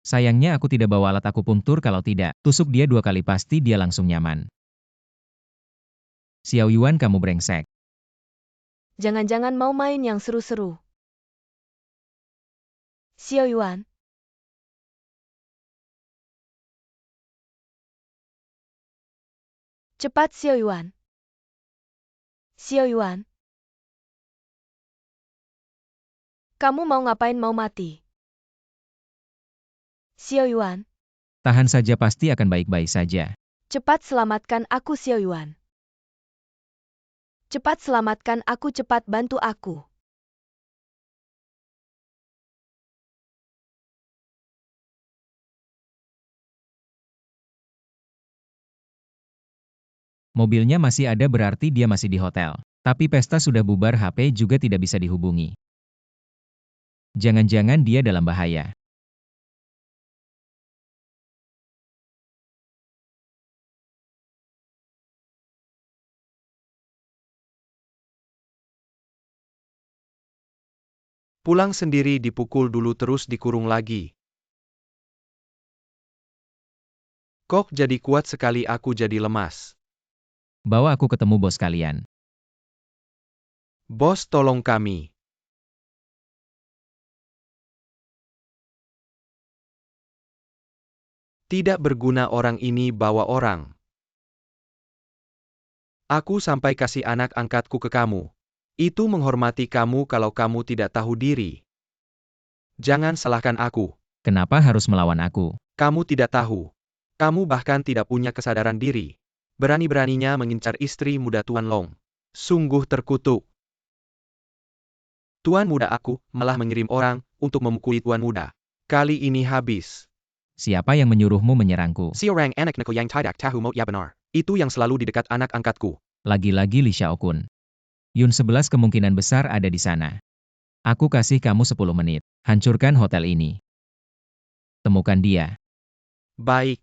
Sayangnya aku tidak bawa alat akupunktur, kalau tidak, tusuk dia 2 kali pasti dia langsung nyaman. Xiao Yuan, kamu brengsek. Jangan-jangan mau main yang seru-seru. Xiao Yuan. Cepat, Xiao Yuan. Xiao Yuan. Kamu mau ngapain, mau mati? Xiao Yuan. Tahan saja, pasti akan baik-baik saja. Cepat selamatkan aku, Xiao Yuan. Cepat selamatkan aku, cepat bantu aku. Mobilnya masih ada, berarti dia masih di hotel. Tapi pesta sudah bubar, HP juga tidak bisa dihubungi. Jangan-jangan dia dalam bahaya. Pulang sendiri, dipukul dulu terus dikurung lagi. Kok jadi kuat sekali, aku jadi lemas. Bawa aku ketemu bos kalian. Bos, tolong kami. Tidak berguna orang ini, bawa orang. Aku sampai kasih anak angkatku ke kamu. Itu menghormati kamu kalau kamu tidak tahu diri. Jangan salahkan aku. Kenapa harus melawan aku? Kamu tidak tahu. Kamu bahkan tidak punya kesadaran diri. Berani-beraninya mengincar istri muda Tuan Long. Sungguh terkutuk. Tuan muda aku malah mengirim orang untuk memukuli tuan muda. Kali ini habis. Siapa yang menyuruhmu menyerangku? Si orang anak neko yang tidak tahu mau ya benar. Itu yang selalu di dekat anak angkatku. Lagi-lagi Li Xiaokun. Yun 11 kemungkinan besar ada di sana. Aku kasih kamu 10 menit. Hancurkan hotel ini. Temukan dia. Baik.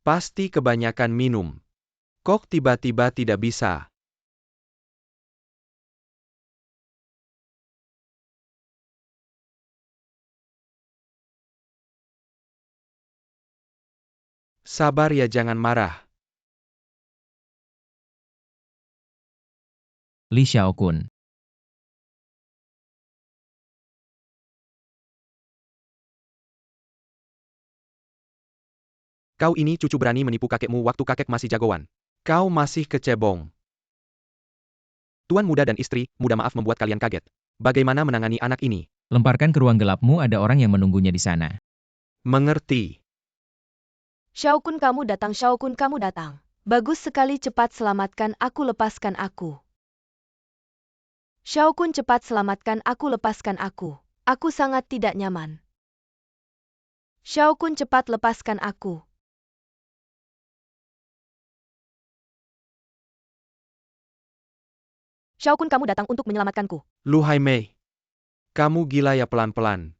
Pasti kebanyakan minum. Kok tiba-tiba tidak bisa? Sabar ya, jangan marah. Li Xiaokun. Kau ini cucu berani menipu kakekmu waktu kakek masih jagoan. Kau masih kecebong. Tuan muda dan istri muda maaf membuat kalian kaget. Bagaimana menangani anak ini? Lemparkan ke ruang gelapmu, ada orang yang menunggunya di sana. Mengerti. Xiao Kun, kamu datang, Xiao Kun, kamu datang. Bagus sekali, cepat selamatkan aku, lepaskan aku. Xiao Kun, cepat selamatkan aku, lepaskan aku. Aku sangat tidak nyaman. Xiao Kun, cepat lepaskan aku. Xiao Kun, kamu datang untuk menyelamatkanku. Lu Hai Mei. Kamu gila ya, pelan-pelan.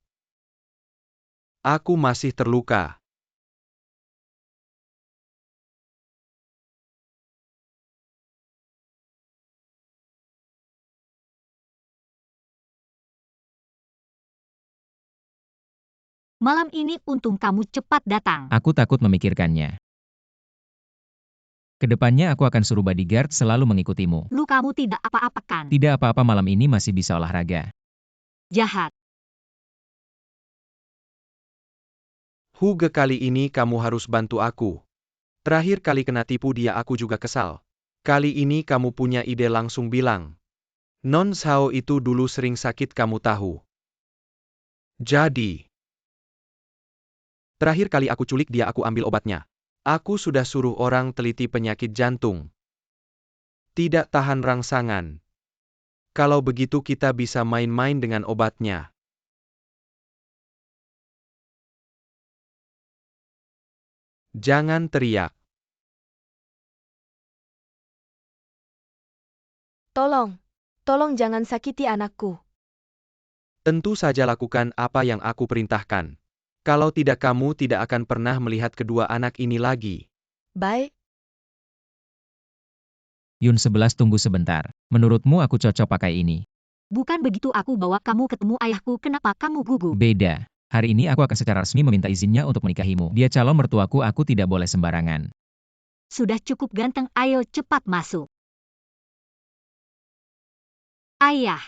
Aku masih terluka. Malam ini untung kamu cepat datang. Aku takut memikirkannya. Kedepannya aku akan suruh bodyguard selalu mengikutimu. Lu kamu tidak apa-apakan. Tidak apa-apa, malam ini masih bisa olahraga. Jahat. Huge, kali ini kamu harus bantu aku. Terakhir kali kena tipu dia aku juga kesal. Kali ini kamu punya ide, langsung bilang. Non Zhao itu dulu sering sakit, kamu tahu. Jadi Terakhir kali aku culik dia aku ambil obatnya. Aku sudah suruh orang teliti penyakit jantung. Tidak tahan rangsangan. Kalau begitu kita bisa main-main dengan obatnya. Jangan teriak. Tolong jangan sakiti anakku. Tentu saja lakukan apa yang aku perintahkan. Kalau tidak kamu tidak akan pernah melihat kedua anak ini lagi. Baik, Yun 11 tunggu sebentar. Menurutmu aku cocok pakai ini? Bukan begitu aku bawa kamu ketemu ayahku, kenapa kamu gugup? Beda. Hari ini aku akan secara resmi meminta izinnya untuk menikahimu. Dia calon mertuaku, aku tidak boleh sembarangan. Sudah cukup ganteng, ayo cepat masuk. Ayah,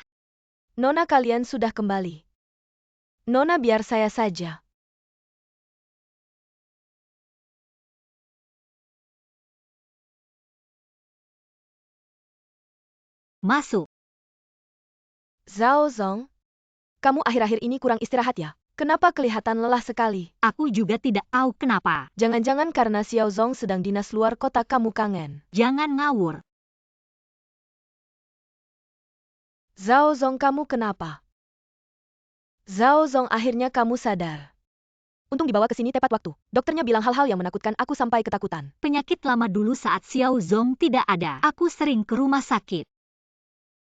Nona kalian sudah kembali. Nona biar saya saja. masuk. Zhao Zong, kamu akhir-akhir ini kurang istirahat ya? Kenapa kelihatan lelah sekali? Aku juga tidak tahu kenapa. Jangan-jangan karena Xiao Zong sedang dinas luar kota kamu kangen. Jangan ngawur. Zhao Zong kamu kenapa? Zhao Zong akhirnya kamu sadar. Untung dibawa ke sini tepat waktu. Dokternya bilang hal-hal yang menakutkan, aku sampai ketakutan. Penyakit lama dulu saat Xiao Zong tidak ada. Aku sering ke rumah sakit.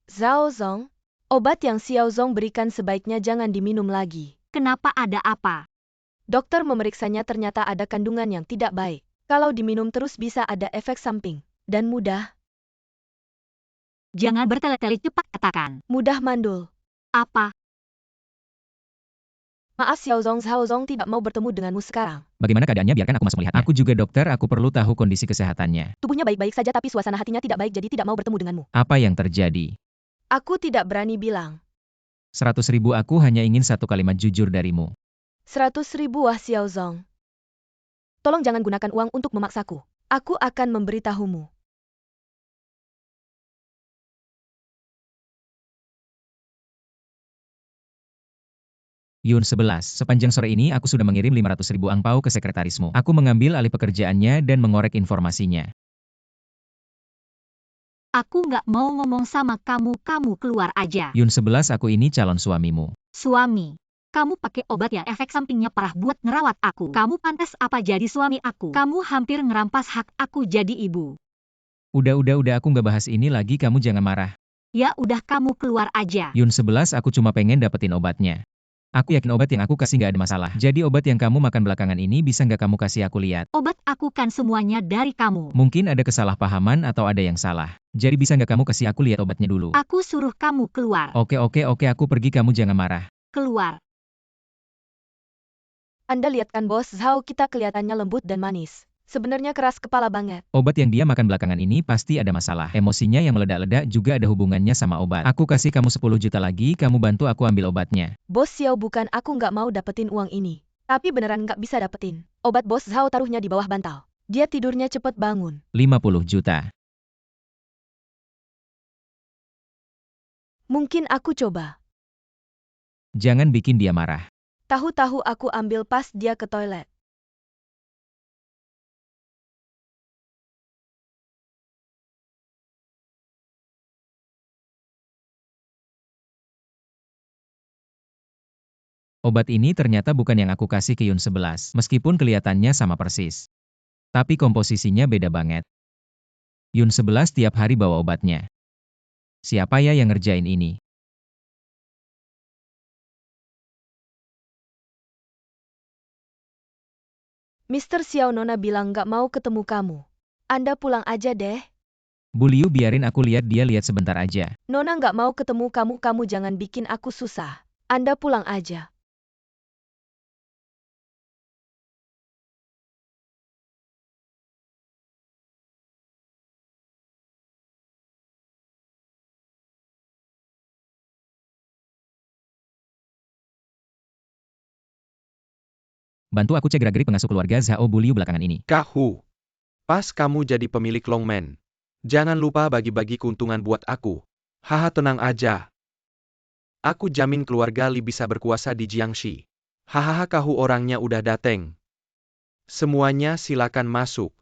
Zhao Zong, obat yang Xiao Zong berikan sebaiknya jangan diminum lagi. Kenapa, ada apa? Dokter memeriksanya ternyata ada kandungan yang tidak baik. Kalau diminum terus bisa ada efek samping. Dan mudah Jangan bertele-tele, cepat katakan. mudah mandul. Apa? Maaf Xiao Zong tidak mau bertemu denganmu sekarang. Bagaimana keadaannya, biarkan aku masuk melihatnya. Aku juga dokter, aku perlu tahu kondisi kesehatannya. Tubuhnya baik-baik saja tapi suasana hatinya tidak baik jadi tidak mau bertemu denganmu. Apa yang terjadi? Aku tidak berani bilang. 100.000 aku hanya ingin satu kalimat jujur darimu. 100.000 wah Xiao Zong. Tolong jangan gunakan uang untuk memaksaku. Aku akan memberitahumu. Yun 11, sepanjang sore ini aku sudah mengirim 500.000 angpau ke sekretarismu. Aku mengambil alih pekerjaannya dan mengorek informasinya. Aku nggak mau ngomong sama kamu keluar aja. Yun 11, aku ini calon suamimu. Suami, kamu pakai obat yang efek sampingnya parah buat ngerawat aku. Kamu pantas apa jadi suami aku? Kamu hampir ngerampas hak aku jadi ibu. Udah, aku nggak bahas ini lagi, kamu jangan marah. Ya udah, kamu keluar aja. Yun 11, aku cuma pengen dapetin obatnya. Aku yakin obat yang aku kasih nggak ada masalah. Jadi obat yang kamu makan belakangan ini bisa nggak kamu kasih aku lihat? Obat aku kan semuanya dari kamu. Mungkin ada kesalahpahaman atau ada yang salah. Jadi bisa nggak kamu kasih aku lihat obatnya dulu? Aku suruh kamu keluar. Oke, aku pergi, kamu jangan marah. Keluar. Anda lihat kan bos Zhao, kita kelihatannya lembut dan manis. Sebenarnya keras kepala banget. Obat yang dia makan belakangan ini pasti ada masalah. Emosinya yang meledak-ledak juga ada hubungannya sama obat. Aku kasih kamu 10 juta lagi, kamu bantu aku ambil obatnya. Bos Xiao, bukan aku nggak mau dapetin uang ini. Tapi beneran nggak bisa dapetin. Obat bos Zhao taruhnya di bawah bantal. Dia tidurnya cepet bangun. 50 juta. Mungkin aku coba. Jangan bikin dia marah. Tahu-tahu aku ambil pas dia ke toilet. Obat ini ternyata bukan yang aku kasih ke Yun 11, meskipun kelihatannya sama persis. Tapi komposisinya beda banget. Yun 11 tiap hari bawa obatnya. Siapa ya yang ngerjain ini? Mr. Xiao, Nona bilang nggak mau ketemu kamu. Anda pulang aja deh. Bu Liu, biarin aku lihat dia, lihat sebentar aja. Nona nggak mau ketemu kamu jangan bikin aku susah. Anda pulang aja. Bantu aku cek gerak-gerik pengasuh keluarga Zhao Bu Liu belakangan ini. Kahu. Pas kamu jadi pemilik Longmen. Jangan lupa bagi-bagi keuntungan buat aku. Haha, tenang aja. Aku jamin keluarga Li bisa berkuasa di Jiangxi. Hahaha, kahu orangnya udah dateng. Semuanya silakan masuk.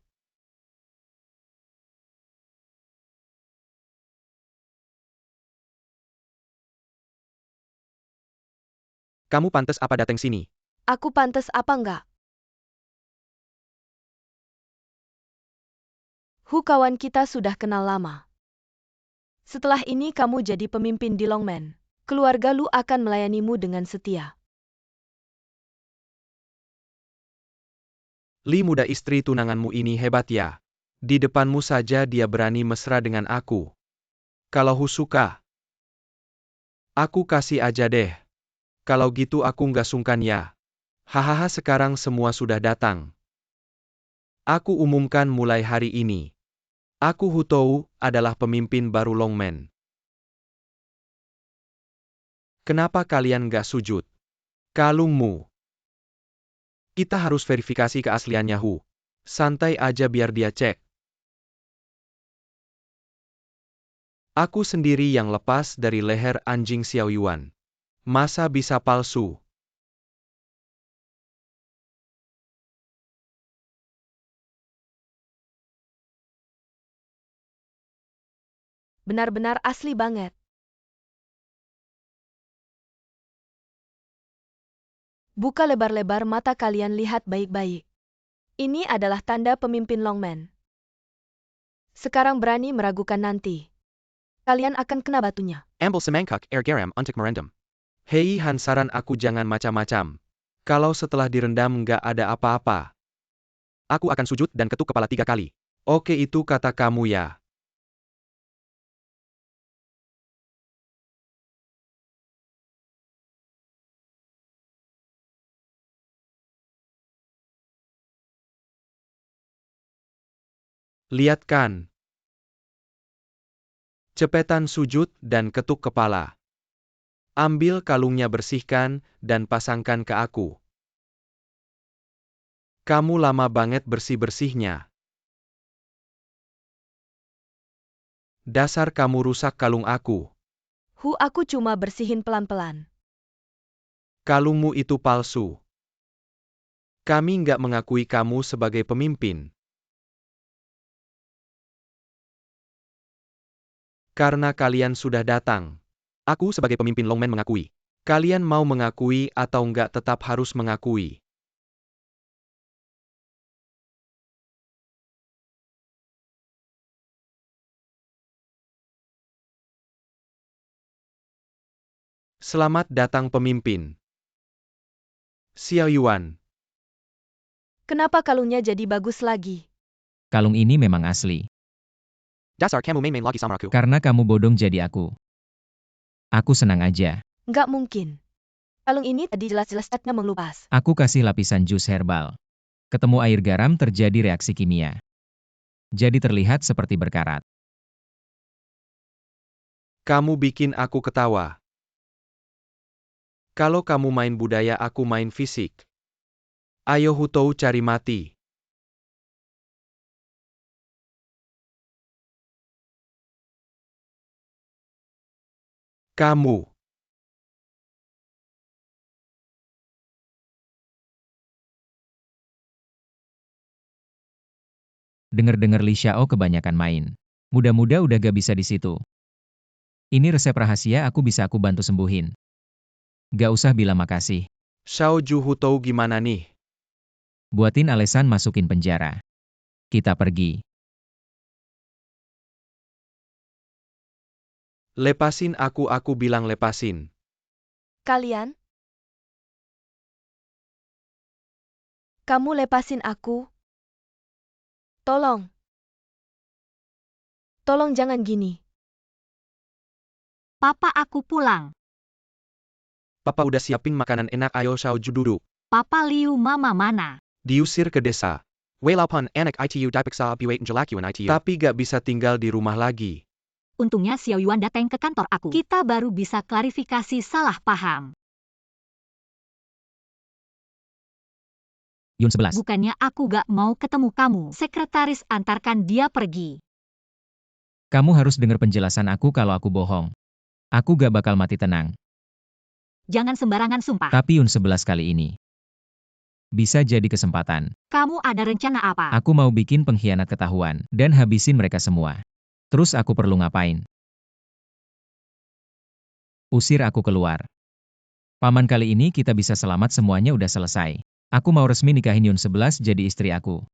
Kamu pantas apa datang sini? Aku pantas apa enggak? Kawan kita sudah kenal lama. Setelah ini kamu jadi pemimpin di Longman. Keluarga Lu akan melayanimu dengan setia. Li, muda, istri tunanganmu ini hebat ya. Di depanmu saja dia berani mesra dengan aku. Kalau Hu suka, aku kasih aja deh. Kalau gitu aku nggak sungkan ya. Hahaha, sekarang semua sudah datang. Aku umumkan mulai hari ini. Aku Hu Tou adalah pemimpin baru Longman. Kenapa kalian nggak sujud? Kalungmu. Kita harus verifikasi keasliannya Hu. Santai aja biar dia cek. Aku sendiri yang lepas dari leher anjing Xiao Yuan. Masa bisa palsu? Benar-benar asli banget. Buka lebar-lebar mata kalian, lihat baik-baik. Ini adalah tanda pemimpin Longman. Sekarang berani meragukan nanti. Kalian akan kena batunya. Ambil semangkuk air garam untuk merendam. Hei Han, saran aku jangan macam-macam. Kalau setelah direndam nggak ada apa-apa, aku akan sujud dan ketuk kepala 3 kali. Oke, itu kata kamu ya. Lihat kan. Cepetan sujud dan ketuk kepala. Ambil kalungnya, bersihkan, dan pasangkan ke aku. Kamu lama banget bersih-bersihnya. Dasar kamu rusak kalung aku. Aku cuma bersihin pelan-pelan. Kalungmu itu palsu. Kami nggak mengakui kamu sebagai pemimpin. Karena kalian sudah datang. Aku sebagai pemimpin Longman mengakui. Kalian mau mengakui atau nggak tetap harus mengakui. Selamat datang pemimpin. Xiao Yuan. Kenapa kalungnya jadi bagus lagi? Kalung ini memang asli. Dasar kamu main-main lagi sama aku. Karena kamu bodong jadi aku. Aku senang aja. Nggak mungkin. Kalung ini tadi jelas-jelas catnya mengelupas. Aku kasih lapisan jus herbal. Ketemu air garam terjadi reaksi kimia. Jadi terlihat seperti berkarat. Kamu bikin aku ketawa. Kalau kamu main budaya, aku main fisik. Ayo Hu Tou, cari mati. Kamu. Dengar-dengar Li Xiao kebanyakan main. Muda-muda udah gak bisa di situ. Ini resep rahasia, aku bantu sembuhin. Gak usah bilang makasih. Xiao Ju, Hu Tou gimana nih? Buatin Alesan masukin penjara. Kita pergi. Lepasin aku bilang lepasin. Kalian? Kamu lepasin aku? Tolong. Tolong jangan gini. Papa, aku pulang. Papa udah siapin makanan enak, ayo Xiao Ju duduk. Papa Liu, mama mana? Diusir ke desa. Walaupun anak itu dipaksa buat jelakuin itu. Tapi gak bisa tinggal di rumah lagi. Untungnya Xiao Yuan datang ke kantor aku. Kita baru bisa klarifikasi salah paham. Yun 11. Bukannya aku gak mau ketemu kamu. Sekretaris antarkan dia pergi. Kamu harus dengar penjelasan aku kalau aku bohong. Aku gak bakal mati tenang. Jangan sembarangan sumpah. Tapi Yun 11 kali ini. Bisa jadi kesempatan. Kamu ada rencana apa? Aku mau bikin pengkhianat ketahuan, dan habisin mereka semua. Terus aku perlu ngapain? Usir aku keluar. Paman, kali ini kita bisa selamat, semuanya udah selesai. Aku mau resmi nikahin Yun 11 jadi istri aku.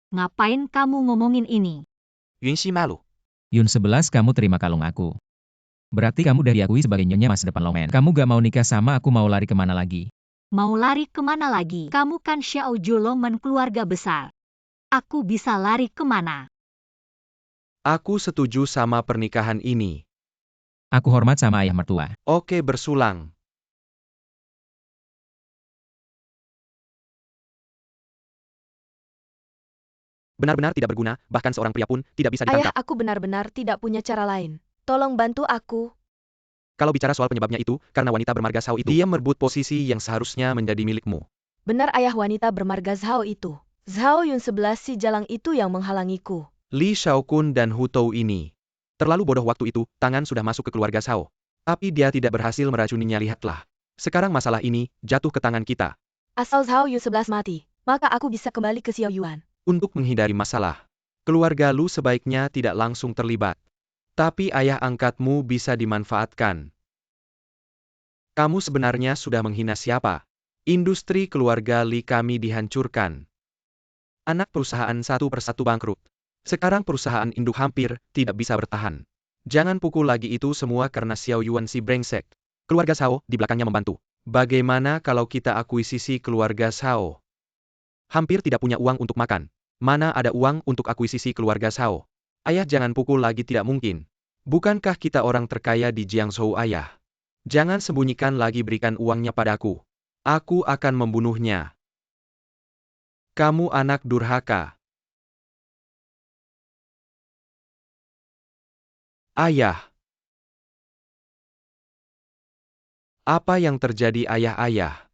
Ngapain kamu ngomongin ini? Yunxi malu. Yun 11, kamu terima kalung aku. Berarti kamu udah diakui sebagai nyonya masa depan Longman. Kamu gak mau nikah sama aku, mau lari kemana lagi? Mau lari kemana lagi? Kamu kan Xiao Ju Longmen keluarga besar. Aku bisa lari kemana? Aku setuju sama pernikahan ini. Aku hormat sama ayah mertua. Oke, bersulang. Benar-benar tidak berguna, bahkan seorang pria pun tidak bisa Ayah, ditangkap. aku benar-benar tidak punya cara lain. Tolong bantu aku. Kalau bicara soal penyebabnya itu, karena wanita bermarga Zhao itu, dia merebut posisi yang seharusnya menjadi milikmu. Benar, ayah, wanita bermarga Zhao itu. Zhao Yun 11 si jalang itu yang menghalangiku. Li Shaokun dan Hu Tou ini. Terlalu bodoh waktu itu, tangan sudah masuk ke keluarga Zhao. Tapi dia tidak berhasil meracuninya, lihatlah. Sekarang masalah ini, jatuh ke tangan kita. Asal Zhao Yun 11 mati, maka aku bisa kembali ke Xiao Yuan. Untuk menghindari masalah, keluarga Lu sebaiknya tidak langsung terlibat. Tapi ayah angkatmu bisa dimanfaatkan. Kamu sebenarnya sudah menghina siapa? Industri keluarga Li kami dihancurkan. Anak perusahaan satu persatu bangkrut. Sekarang perusahaan induk hampir tidak bisa bertahan. Jangan pukul lagi, itu semua karena Xiao Yuan si brengsek. Keluarga Zhao di belakangnya membantu. Bagaimana kalau kita akuisisi keluarga Zhao? Hampir tidak punya uang untuk makan. Mana ada uang untuk akuisisi keluarga Zhao? Ayah, jangan pukul lagi, tidak mungkin. Bukankah kita orang terkaya di Jiangzhou, ayah? Jangan sembunyikan lagi, berikan uangnya padaku. Aku akan membunuhnya. Kamu anak durhaka. Ayah. Apa yang terjadi, ayah?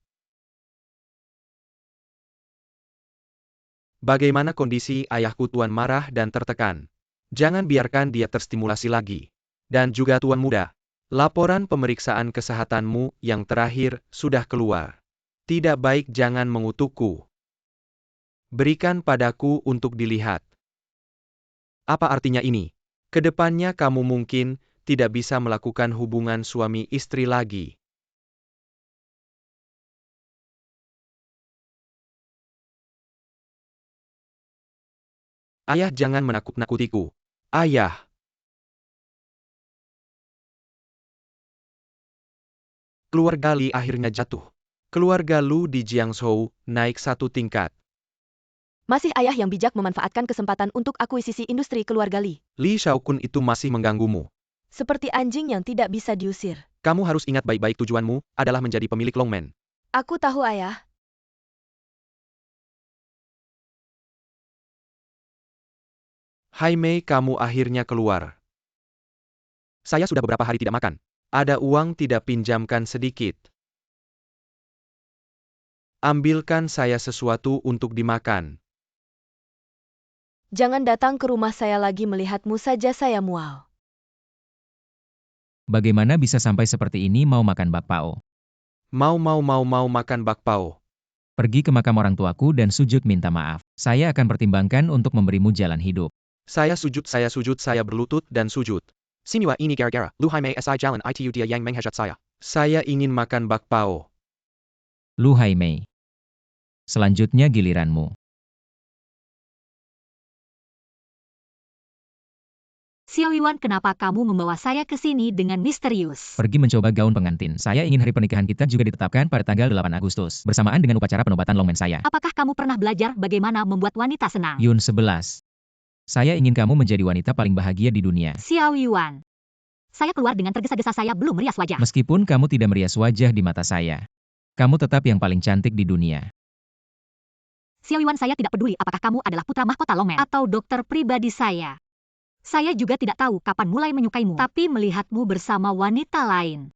Bagaimana kondisi ayahku? Tuan marah dan tertekan. Jangan biarkan dia terstimulasi lagi. Dan juga tuan muda, laporan pemeriksaan kesehatanmu yang terakhir sudah keluar. Tidak baik, jangan mengutukku. Berikan padaku untuk dilihat. Apa artinya ini? Kedepannya kamu mungkin tidak bisa melakukan hubungan suami istri lagi. Ayah, jangan menakut-nakutiku. Ayah. Keluarga Li akhirnya jatuh. Keluarga Lu di Jiangzhou naik satu tingkat. Masih ayah yang bijak memanfaatkan kesempatan untuk akuisisi industri keluarga Li. Li Shaokun itu masih mengganggumu. Seperti anjing yang tidak bisa diusir. Kamu harus ingat baik-baik, tujuanmu adalah menjadi pemilik Longman. Aku tahu, ayah. Hai Mei, kamu akhirnya keluar. Saya sudah beberapa hari tidak makan. Ada uang tidak, pinjamkan sedikit. Ambilkan saya sesuatu untuk dimakan. Jangan datang ke rumah saya lagi, melihatmu saja saya mual. Bagaimana bisa sampai seperti ini? Mau makan bakpao. Mau makan bakpao. Pergi ke makam orang tuaku dan sujud minta maaf. Saya akan pertimbangkan untuk memberimu jalan hidup. Saya sujud, saya berlutut dan sujud. Siniwa ini gara-gara, Lu Hai Mei si jalan itu dia yang menghajat saya. Saya ingin makan bakpao. Lu Hai Mei. Selanjutnya giliranmu. Xiao Yuan, kenapa kamu membawa saya ke sini dengan misterius? Pergi mencoba gaun pengantin. Saya ingin hari pernikahan kita juga ditetapkan pada tanggal 8 Agustus, bersamaan dengan upacara penobatan Longman saya. Apakah kamu pernah belajar bagaimana membuat wanita senang? Yun 11. Saya ingin kamu menjadi wanita paling bahagia di dunia. Xiao Yuan. Saya keluar dengan tergesa-gesa, saya belum merias wajah. Meskipun kamu tidak merias wajah di mata saya, kamu tetap yang paling cantik di dunia. Xiao Yuan, saya tidak peduli apakah kamu adalah putra mahkota Longman atau dokter pribadi saya. Saya juga tidak tahu kapan mulai menyukaimu, tapi melihatmu bersama wanita lain,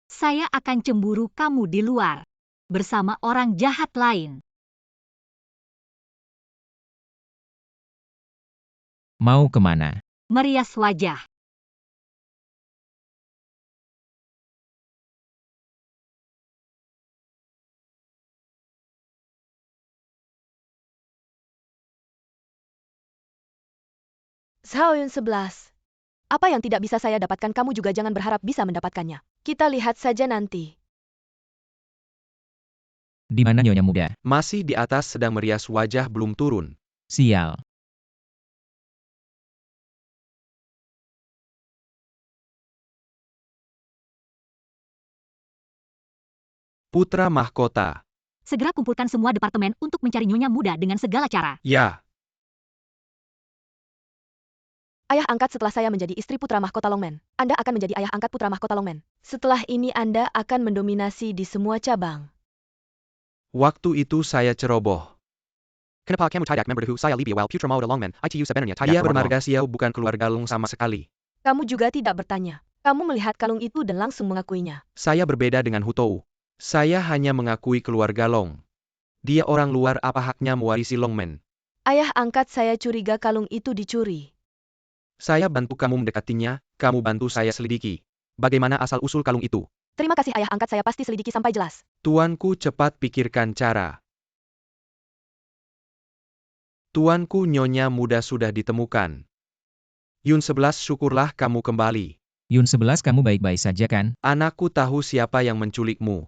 saya akan cemburu kamu di luar, bersama orang jahat lain. Mau kemana? Merias wajah. Zhao Yun 11. Apa yang tidak bisa saya dapatkan kamu juga jangan berharap bisa mendapatkannya. Kita lihat saja nanti. Di mana Nyonya Muda? Masih di atas sedang merias wajah belum turun. Sial. Putra Mahkota. Segera kumpulkan semua departemen untuk mencari Nyonya Muda dengan segala cara. Ya, Ayah angkat setelah saya menjadi istri putra mahkota Longmen. Anda akan menjadi ayah angkat putra mahkota Longmen. Setelah ini Anda akan mendominasi di semua cabang. waktu itu saya ceroboh. Kenapa kamu tidak memberitahu saya lebih awal Putra Mahkota Longmen? Itu sebenarnya tidak Dia berwarna bermarga Xiao bukan keluarga Long sama sekali. Kamu juga tidak bertanya. Kamu melihat kalung itu dan langsung mengakuinya. Saya berbeda dengan Hutou. Saya hanya mengakui keluarga Long. Dia orang luar, apa haknya mewarisi Longmen? Ayah angkat saya curiga kalung itu dicuri. Saya bantu kamu mendekatinya, kamu bantu saya selidiki. Bagaimana asal-usul kalung itu? Terima kasih ayah angkat, saya pasti selidiki sampai jelas. Tuanku, cepat pikirkan cara. Tuanku, Nyonya Muda sudah ditemukan. Yun 11, syukurlah kamu kembali. Yun 11 kamu baik-baik saja kan? Anakku tahu siapa yang menculikmu.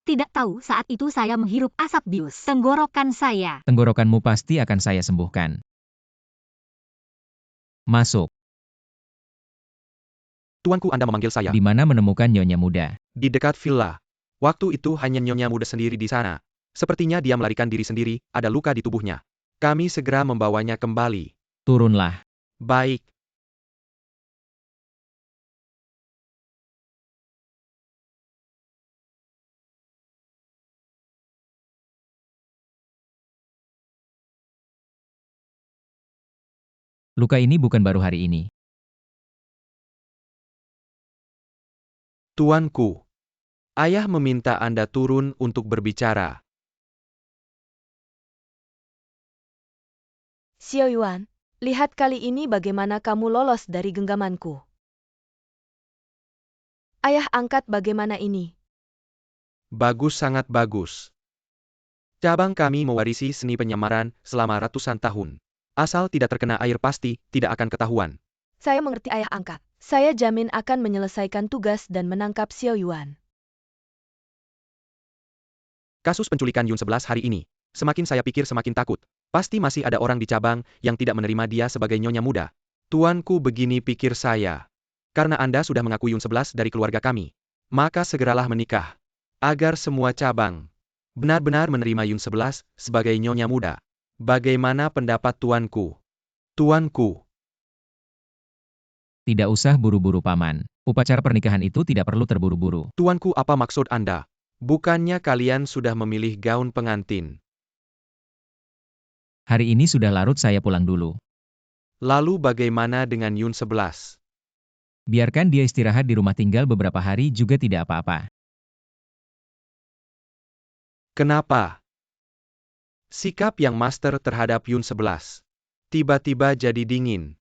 Tidak tahu saat itu saya menghirup asap bius. Tenggorokan saya. Tenggorokanmu pasti akan saya sembuhkan. Masuk. Tuanku, Anda memanggil saya. Di mana menemukan Nyonya Muda? Di dekat villa. Waktu itu hanya Nyonya Muda sendiri di sana. Sepertinya dia melarikan diri sendiri, ada luka di tubuhnya. Kami segera membawanya kembali. Turunlah. Baik. Luka ini bukan baru hari ini. Tuanku. Ayah meminta Anda turun untuk berbicara. Xiao Yuan, lihat kali ini bagaimana kamu lolos dari genggamanku. Ayah angkat, bagaimana ini? Bagus, sangat bagus. Cabang kami mewarisi seni penyamaran selama ratusan tahun. Asal tidak terkena air pasti tidak akan ketahuan. Saya mengerti ayah angkat. Saya jamin akan menyelesaikan tugas dan menangkap Xiao Yuan. Kasus penculikan Yun 11 hari ini. Semakin saya pikir semakin takut. Pasti masih ada orang di cabang yang tidak menerima dia sebagai Nyonya Muda. Tuanku, begini pikir saya. Karena Anda sudah mengakui Yun 11 dari keluarga kami. Maka segeralah menikah. Agar semua cabang benar-benar menerima Yun 11 sebagai Nyonya Muda. Bagaimana pendapat tuanku? Tuanku. Tidak usah buru-buru paman. Upacara pernikahan itu tidak perlu terburu-buru. Tuanku, apa maksud Anda? Bukannya kalian sudah memilih gaun pengantin? Hari ini sudah larut, saya pulang dulu. Lalu bagaimana dengan Yun 11? Biarkan dia istirahat di rumah tinggal beberapa hari juga tidak apa-apa. Kenapa? Sikap yang master terhadap Yun 11 tiba-tiba jadi dingin.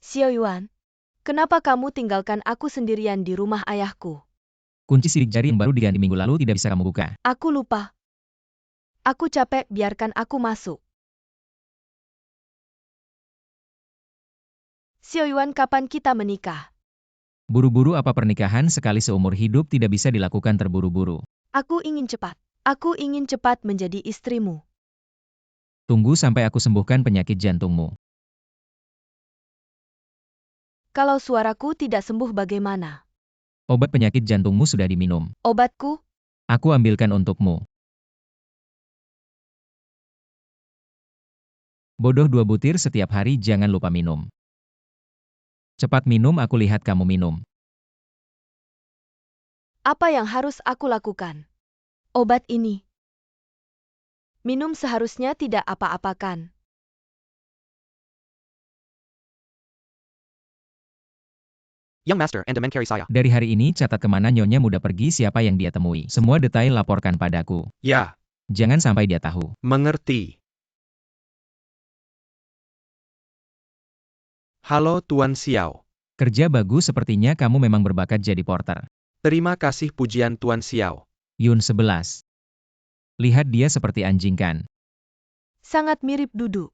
Xiao Yuan, kenapa kamu tinggalkan aku sendirian di rumah ayahku? Kunci sidik jari yang baru diganti minggu lalu tidak bisa kamu buka. Aku lupa. Aku capek, biarkan aku masuk. Xiao Yuan, kapan kita menikah? Buru-buru apa pernikahan sekali seumur hidup tidak bisa dilakukan terburu-buru. Aku ingin cepat. Aku ingin cepat menjadi istrimu. Tunggu sampai aku sembuhkan penyakit jantungmu. Kalau suaraku tidak sembuh bagaimana? Obat penyakit jantungmu sudah diminum. Obatku? Aku ambilkan untukmu. Bodoh 2 butir setiap hari, jangan lupa minum. Cepat minum, aku lihat kamu minum. Apa yang harus aku lakukan? Obat ini. Minum seharusnya tidak apa-apakan. Young Master, Anda mencari saya. Dari hari ini catat kemana Nyonya Muda pergi, siapa yang dia temui. Semua detail laporkan padaku. Ya, Jangan sampai dia tahu. mengerti. Halo Tuan Xiao. Kerja bagus, sepertinya kamu memang berbakat jadi porter. Terima kasih pujian Tuan Xiao. Yun 11. Lihat dia seperti anjing kan? Sangat mirip Dudu.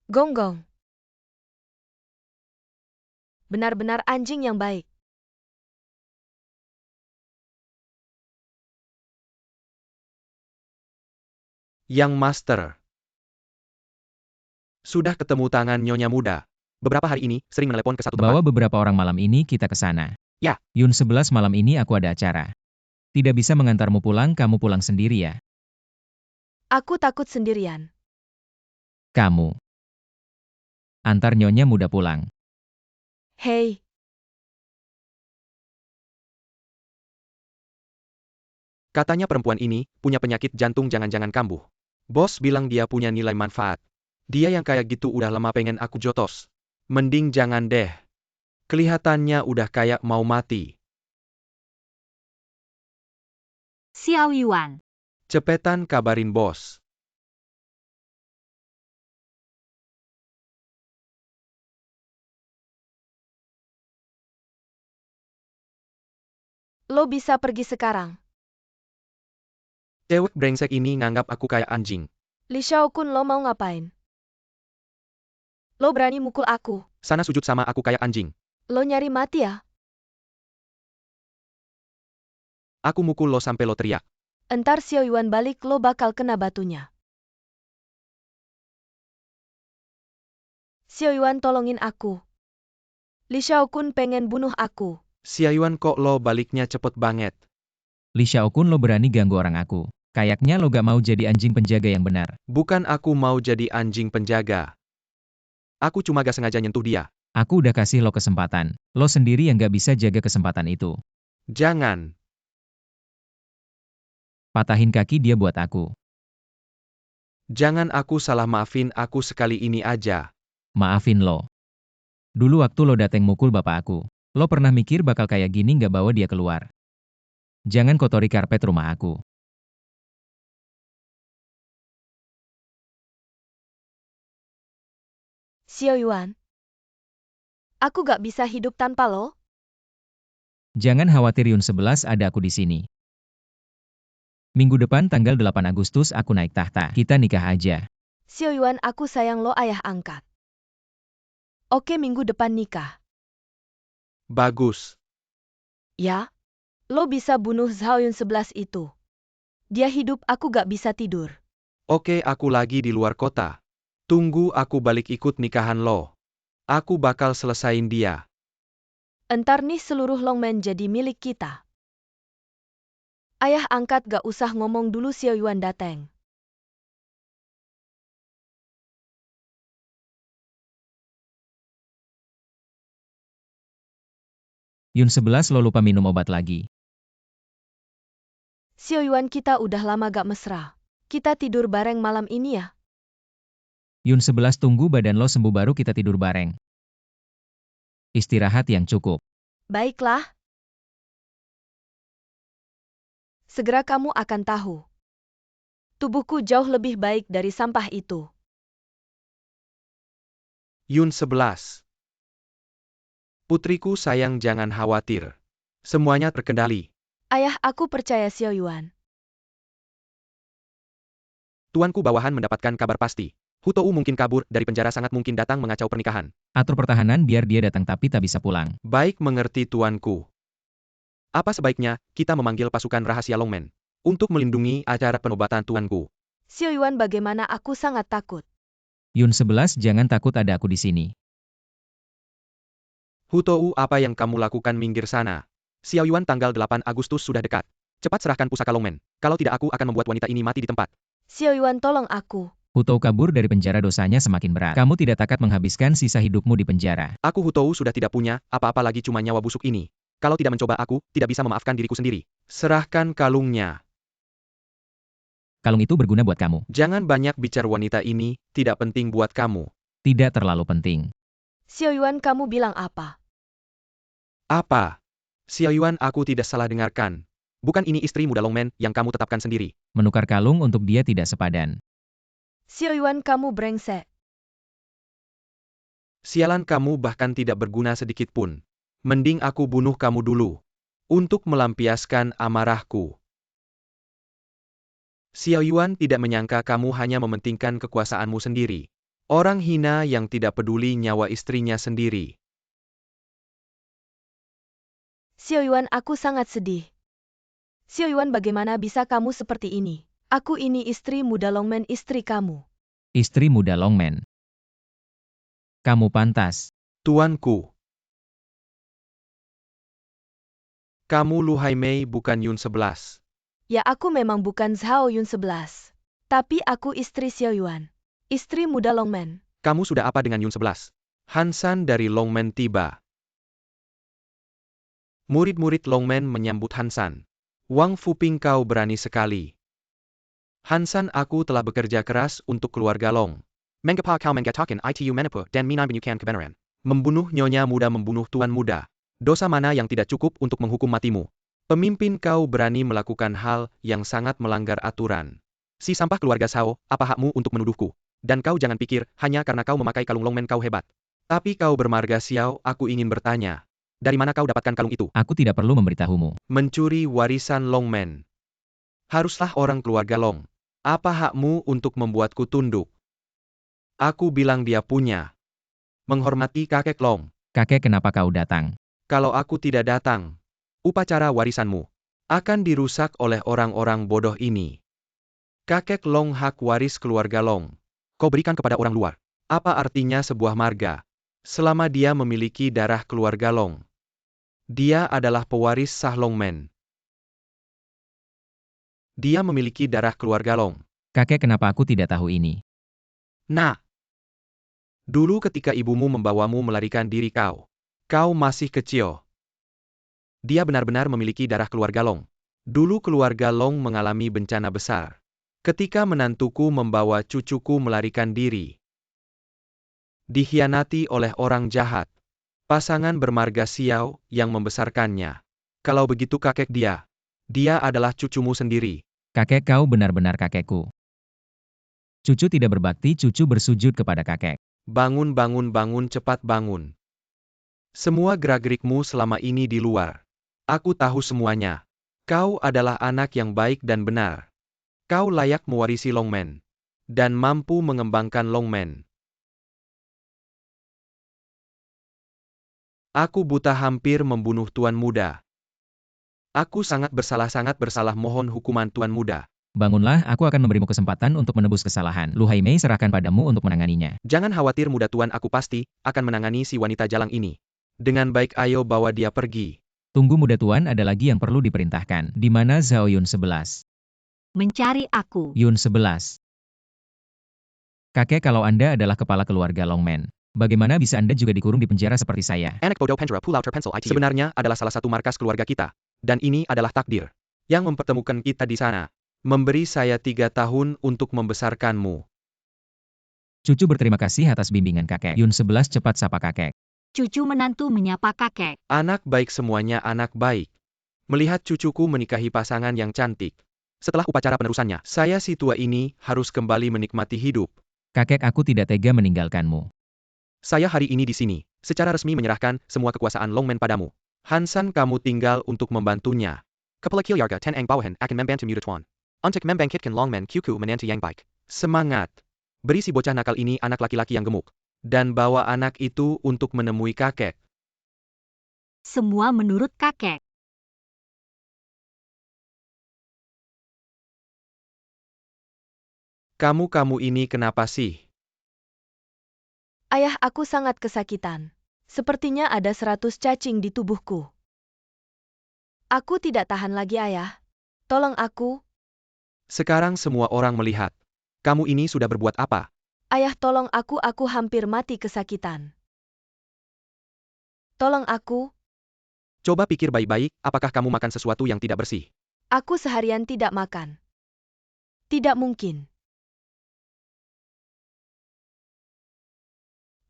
Gonggong. Benar-benar anjing yang baik. Yang Master. Sudah ketemu tangan Nyonya Muda. Beberapa hari ini, sering menelepon ke satu Bawa tempat. beberapa orang malam ini kita ke sana. Ya. Yun 11 malam ini aku ada acara. Tidak bisa mengantarmu pulang, kamu pulang sendiri ya. Aku takut sendirian. Kamu. Antar Nyonya Muda pulang. Hei, Katanya perempuan ini punya penyakit jantung jangan-jangan kambuh. Bos bilang dia punya nilai manfaat. Dia yang kayak gitu udah lama pengen aku jotos. Mending jangan deh. Kelihatannya udah kayak mau mati. Xiao Yuan. Cepetan kabarin bos. lo bisa pergi sekarang. Cewek brengsek ini nganggap aku kayak anjing. Li Xiaokun, lo mau ngapain? Lo berani mukul aku. Sana sujud sama aku kayak anjing. Lo nyari mati ya? Aku mukul lo sampai lo teriak. Entar Xiao Yuan balik, lo bakal kena batunya. Xiao Yuan, tolongin aku. Li Xiaokun pengen bunuh aku. Xiaoyuan, kok lo baliknya cepet banget. Li Xiaokun, lo berani ganggu orang aku. Kayaknya lo gak mau jadi anjing penjaga yang benar. Bukan aku mau jadi anjing penjaga. Aku cuma gak sengaja nyentuh dia. Aku udah kasih lo kesempatan. Lo sendiri yang gak bisa jaga kesempatan itu. Jangan. Patahin kaki dia buat aku. Jangan, aku salah, maafin aku sekali ini aja. Maafin lo. Dulu waktu lo dateng mukul bapak aku, lo pernah mikir bakal kayak gini gak bawa dia keluar? Jangan kotori karpet rumah aku. Xiao Yuan. Aku gak bisa hidup tanpa lo. Jangan khawatir Yun 11, ada aku di sini. Minggu depan tanggal 8 Agustus aku naik tahta. Kita nikah aja. Xiao Yuan, aku sayang lo, ayah angkat. Oke, minggu depan nikah. Bagus. Ya? Lo bisa bunuh Zhao Yun 11 itu. Dia hidup, aku gak bisa tidur. Oke, aku lagi di luar kota. Tunggu aku balik ikut nikahan lo. Aku bakal selesain dia. Entar nih seluruh Longmen jadi milik kita. Ayah angkat, gak usah ngomong dulu, Xiao Yuan dateng. Yun 11, lo lupa minum obat lagi. Xiao Yuan, kita udah lama gak mesra. Kita tidur bareng malam ini ya. Yun 11, tunggu badan lo sembuh baru kita tidur bareng. Istirahat yang cukup. Baiklah. Segera kamu akan tahu. Tubuhku jauh lebih baik dari sampah itu. Yun 11. Putriku sayang, jangan khawatir. Semuanya terkendali. Ayah, aku percaya Xiao Yuan. Tuanku bawahan mendapatkan kabar pasti. Hutou mungkin kabur dari penjara, sangat mungkin datang mengacau pernikahan. Atur pertahanan biar dia datang tapi tak bisa pulang. Baik, mengerti tuanku. Apa sebaiknya kita memanggil pasukan rahasia Longmen untuk melindungi acara penobatan tuanku? Xiao Yuan, bagaimana, aku sangat takut. Yun 11, jangan takut, ada aku di sini. Hutou, apa yang kamu lakukan? Minggir sana. Xiao Yuan, tanggal 8 Agustus sudah dekat. Cepat serahkan pusaka Longmen. Kalau tidak, aku akan membuat wanita ini mati di tempat. Xiao Yuan, tolong aku. Hutou kabur dari penjara, dosanya semakin berat. Kamu tidak takat menghabiskan sisa hidupmu di penjara. Aku Hutou sudah tidak punya apa-apa lagi, cuma nyawa busuk ini. Kalau tidak mencoba, aku tidak bisa memaafkan diriku sendiri. Serahkan kalungnya. Kalung itu berguna buat kamu. Jangan banyak bicara, wanita ini tidak penting buat kamu. Tidak terlalu penting. Xiao Yuan, kamu bilang apa? Apa? Xiao Yuan, aku tidak salah dengarkan. Bukan ini istri muda Longmen yang kamu tetapkan sendiri. Menukar kalung untuk dia tidak sepadan. Xiao Yuan, kamu brengsek. Sialan, kamu bahkan tidak berguna sedikit pun. Mending aku bunuh kamu dulu. untuk melampiaskan amarahku. Xiao Yuan tidak menyangka kamu hanya mementingkan kekuasaanmu sendiri. Orang hina yang tidak peduli nyawa istrinya sendiri. Xiao Yuan, aku sangat sedih. Xiao Yuan, bagaimana bisa kamu seperti ini? Aku ini istri muda Longman, istri kamu. Istri muda Longman. Kamu pantas. Tuanku. Kamu Lu Haimei bukan Yun 11. Ya, aku memang bukan Zhao Yun 11. Tapi aku istri Xiao Yuan. Istri muda Longman. Kamu sudah apa dengan Yun 11? Hansan dari Longman tiba. Murid-murid Longman menyambut Hansan. Wang Fuping, kau berani sekali. Hansan, aku telah bekerja keras untuk keluarga Long. Mengapa kau mengatakan itu menipu dan menyembunyikan kebenaran? Membunuh nyonya muda, membunuh tuan muda. Dosa mana yang tidak cukup untuk menghukum matimu? Pemimpin, kau berani melakukan hal yang sangat melanggar aturan. Si sampah keluarga Sao, apa hakmu untuk menuduhku? Dan kau jangan pikir, hanya karena kau memakai kalung Longman kau hebat. Tapi kau bermarga Xiao, aku ingin bertanya. Dari mana kau dapatkan kalung itu? Aku tidak perlu memberitahumu. Mencuri warisan Longman. Haruslah orang keluarga Long. Apa hakmu untuk membuatku tunduk? Aku bilang dia punya. Menghormati kakek Long. Kakek, kenapa kau datang? Kalau aku tidak datang, upacara warisanmu akan dirusak oleh orang-orang bodoh ini. Kakek Long hak waris keluarga Long. Kau berikan kepada orang luar. Apa artinya sebuah marga? Selama dia memiliki darah keluarga Long. Dia adalah pewaris sah Longman. Dia memiliki darah keluarga Long. Kakek, kenapa aku tidak tahu ini? Nah, dulu ketika ibumu membawamu melarikan diri kau masih kecil. Dia benar-benar memiliki darah keluarga Long. Dulu keluarga Long mengalami bencana besar. Ketika menantuku membawa cucuku melarikan diri. Dikhianati oleh orang jahat. Pasangan bermarga Xiao yang membesarkannya. Kalau begitu kakek dia adalah cucumu sendiri. Kakek, kau benar-benar kakekku. Cucu tidak berbakti, cucu bersujud kepada kakek. Bangun, bangun, bangun, cepat bangun. Semua gerak-gerikmu selama ini di luar. Aku tahu semuanya. Kau adalah anak yang baik dan benar. Kau layak mewarisi Longman. Dan mampu mengembangkan Longman. Aku buta hampir membunuh tuan muda. Aku sangat bersalah, mohon hukuman tuan muda. Bangunlah, aku akan memberimu kesempatan untuk menebus kesalahan. Lu Haimei serahkan padamu untuk menanganinya. Jangan khawatir muda tuan, aku pasti akan menangani si wanita jalang ini. Dengan baik, ayo bawa dia pergi. Tunggu muda tuan, ada lagi yang perlu diperintahkan. Di mana Zhao Yun 11? Mencari aku. Yun 11. Kakek, kalau Anda adalah kepala keluarga Longman, bagaimana bisa Anda juga dikurung di penjara seperti saya? Anak bodoh Pendra Pulau Terpencil ITU. Sebenarnya adalah salah satu markas keluarga kita. Dan ini adalah takdir yang mempertemukan kita di sana. Memberi saya 3 tahun untuk membesarkanmu. Cucu berterima kasih atas bimbingan kakek. Yun 11 cepat sapa kakek. Cucu menantu menyapa kakek. Anak baik, semuanya anak baik. Melihat cucuku menikahi pasangan yang cantik. Setelah upacara penerusannya, saya si tua ini harus kembali menikmati hidup. Kakek, aku tidak tega meninggalkanmu. Saya hari ini di sini, secara resmi menyerahkan semua kekuasaan Longman padamu. Hansan, kamu tinggal untuk membantunya. Kepala Kilyarga Ten Ang Bawahan akan membantu muda tuan. Untuk membangkitkan Longman Kuku menantu yang baik. Semangat. Beri si bocah nakal ini anak laki-laki yang gemuk. Dan bawa anak itu untuk menemui kakek. Semua menurut kakek. Kamu ini kenapa sih? Ayah, aku sangat kesakitan. Sepertinya ada 100 cacing di tubuhku. Aku tidak tahan lagi, ayah. Tolong aku. Sekarang semua orang melihat. Kamu ini sudah berbuat apa? Ayah, tolong aku hampir mati kesakitan. Tolong aku. Coba pikir baik-baik, apakah kamu makan sesuatu yang tidak bersih? Aku seharian tidak makan. Tidak mungkin.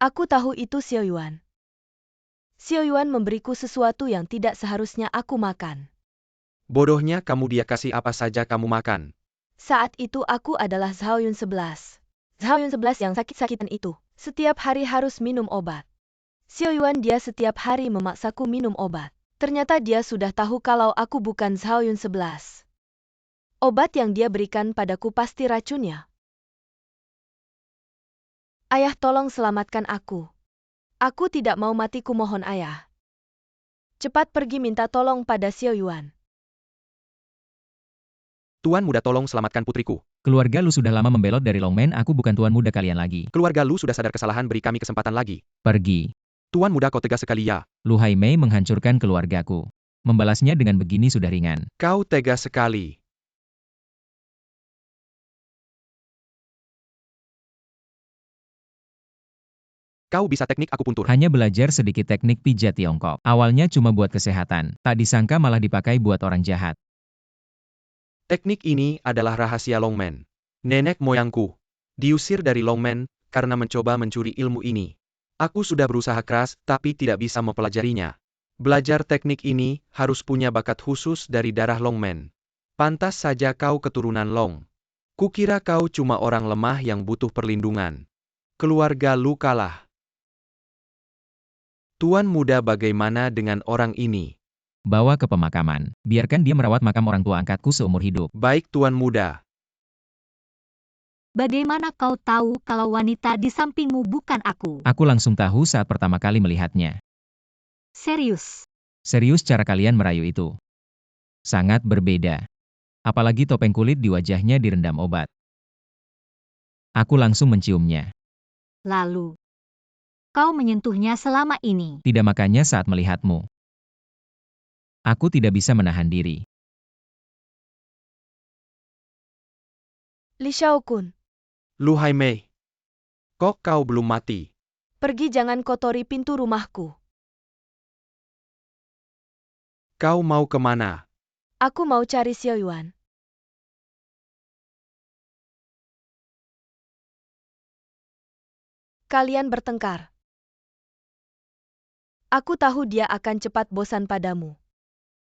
Aku tahu itu Xiao Yuan. Xiao Yuan memberiku sesuatu yang tidak seharusnya aku makan. Bodohnya kamu, dia kasih apa saja kamu makan. Saat itu aku adalah Zhao Yun 11. Zhao Yun 11 yang sakit-sakitan itu, setiap hari harus minum obat. Xiao Yuan dia setiap hari memaksaku minum obat. Ternyata dia sudah tahu kalau aku bukan Zhao Yun 11. Obat yang dia berikan padaku pasti racunnya. Ayah, tolong selamatkan aku. Aku tidak mau mati, kumohon ayah. Cepat pergi minta tolong pada Xiao Yuan. Tuan muda, tolong selamatkan putriku. Keluarga Lu sudah lama membelot dari Longmen, aku bukan tuan muda kalian lagi. Keluarga Lu sudah sadar kesalahan, beri kami kesempatan lagi. Pergi. Tuan muda, kau tegas sekali ya. Lu Haimei menghancurkan keluargaku. Membalasnya dengan begini sudah ringan. Kau tegas sekali. Kau bisa teknik akupuntur. Hanya belajar sedikit teknik pijat Tiongkok. Awalnya cuma buat kesehatan, tak disangka malah dipakai buat orang jahat. Teknik ini adalah rahasia Longmen. Nenek moyangku diusir dari Longmen karena mencoba mencuri ilmu ini. Aku sudah berusaha keras, tapi tidak bisa mempelajarinya. Belajar teknik ini harus punya bakat khusus dari darah Longmen. Pantas saja kau keturunan Long. Kukira kau cuma orang lemah yang butuh perlindungan. Keluarga Lu kalah. Tuan muda, bagaimana dengan orang ini? Bawa ke pemakaman. Biarkan dia merawat makam orang tua angkatku seumur hidup. Baik, Tuan muda. Bagaimana kau tahu kalau wanita di sampingmu bukan aku? Aku langsung tahu saat pertama kali melihatnya. Serius. Serius cara kalian merayu itu. Sangat berbeda. Apalagi topeng kulit di wajahnya direndam obat. Aku langsung menciumnya. Lalu, kau menyentuhnya selama ini. Tidak, makanya saat melihatmu. Aku tidak bisa menahan diri. Li Xiaokun, Lu Haimei. Kok kau belum mati? pergi, jangan kotori pintu rumahku. Kau mau kemana? Aku mau cari Xiao Yuan. Kalian bertengkar. Aku tahu dia akan cepat bosan padamu.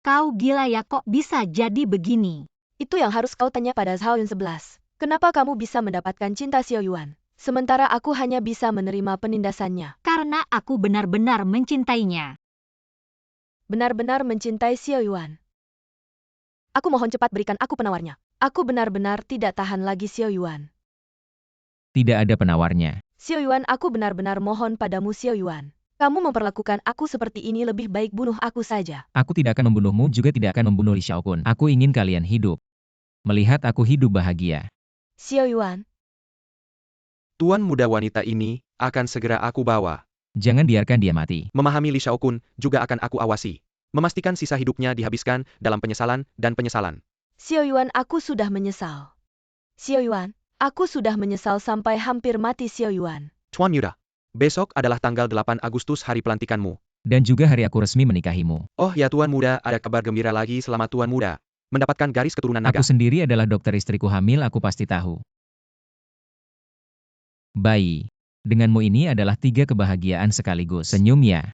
Kau gila ya, kok bisa jadi begini? Itu yang harus kau tanya pada Zhao Yun 11. Kenapa kamu bisa mendapatkan cinta Xiao Yuan, sementara aku hanya bisa menerima penindasannya? Karena aku benar-benar mencintainya. Benar-benar mencintai Xiao Yuan. Aku mohon cepat berikan aku penawarnya. Aku benar-benar tidak tahan lagi Xiao Yuan. Tidak ada penawarnya. Xiao Yuan, aku benar-benar mohon padamu Xiao Yuan. Kamu memperlakukan aku seperti ini, lebih baik bunuh aku saja. Aku tidak akan membunuhmu, juga tidak akan membunuh Li Xiaokun. Aku ingin kalian hidup. Melihat aku hidup bahagia. Xiao Yuan, Tuan muda, wanita ini akan segera aku bawa. Jangan biarkan dia mati. Memahami Li Xiaokun juga akan aku awasi. Memastikan sisa hidupnya dihabiskan dalam penyesalan dan penyesalan. Xiao Yuan, aku sudah menyesal. Xiao Yuan, aku sudah menyesal sampai hampir mati Xiao Yuan. Tuan muda, besok adalah tanggal 8 Agustus, hari pelantikanmu. Dan juga hari aku resmi menikahimu. Oh ya Tuan muda, ada kabar gembira lagi. Selamat Tuan muda mendapatkan garis keturunan naga. Aku sendiri adalah dokter, istriku hamil, aku pasti tahu. Bayi. Denganmu ini adalah 3 kebahagiaan sekaligus. Senyum ya.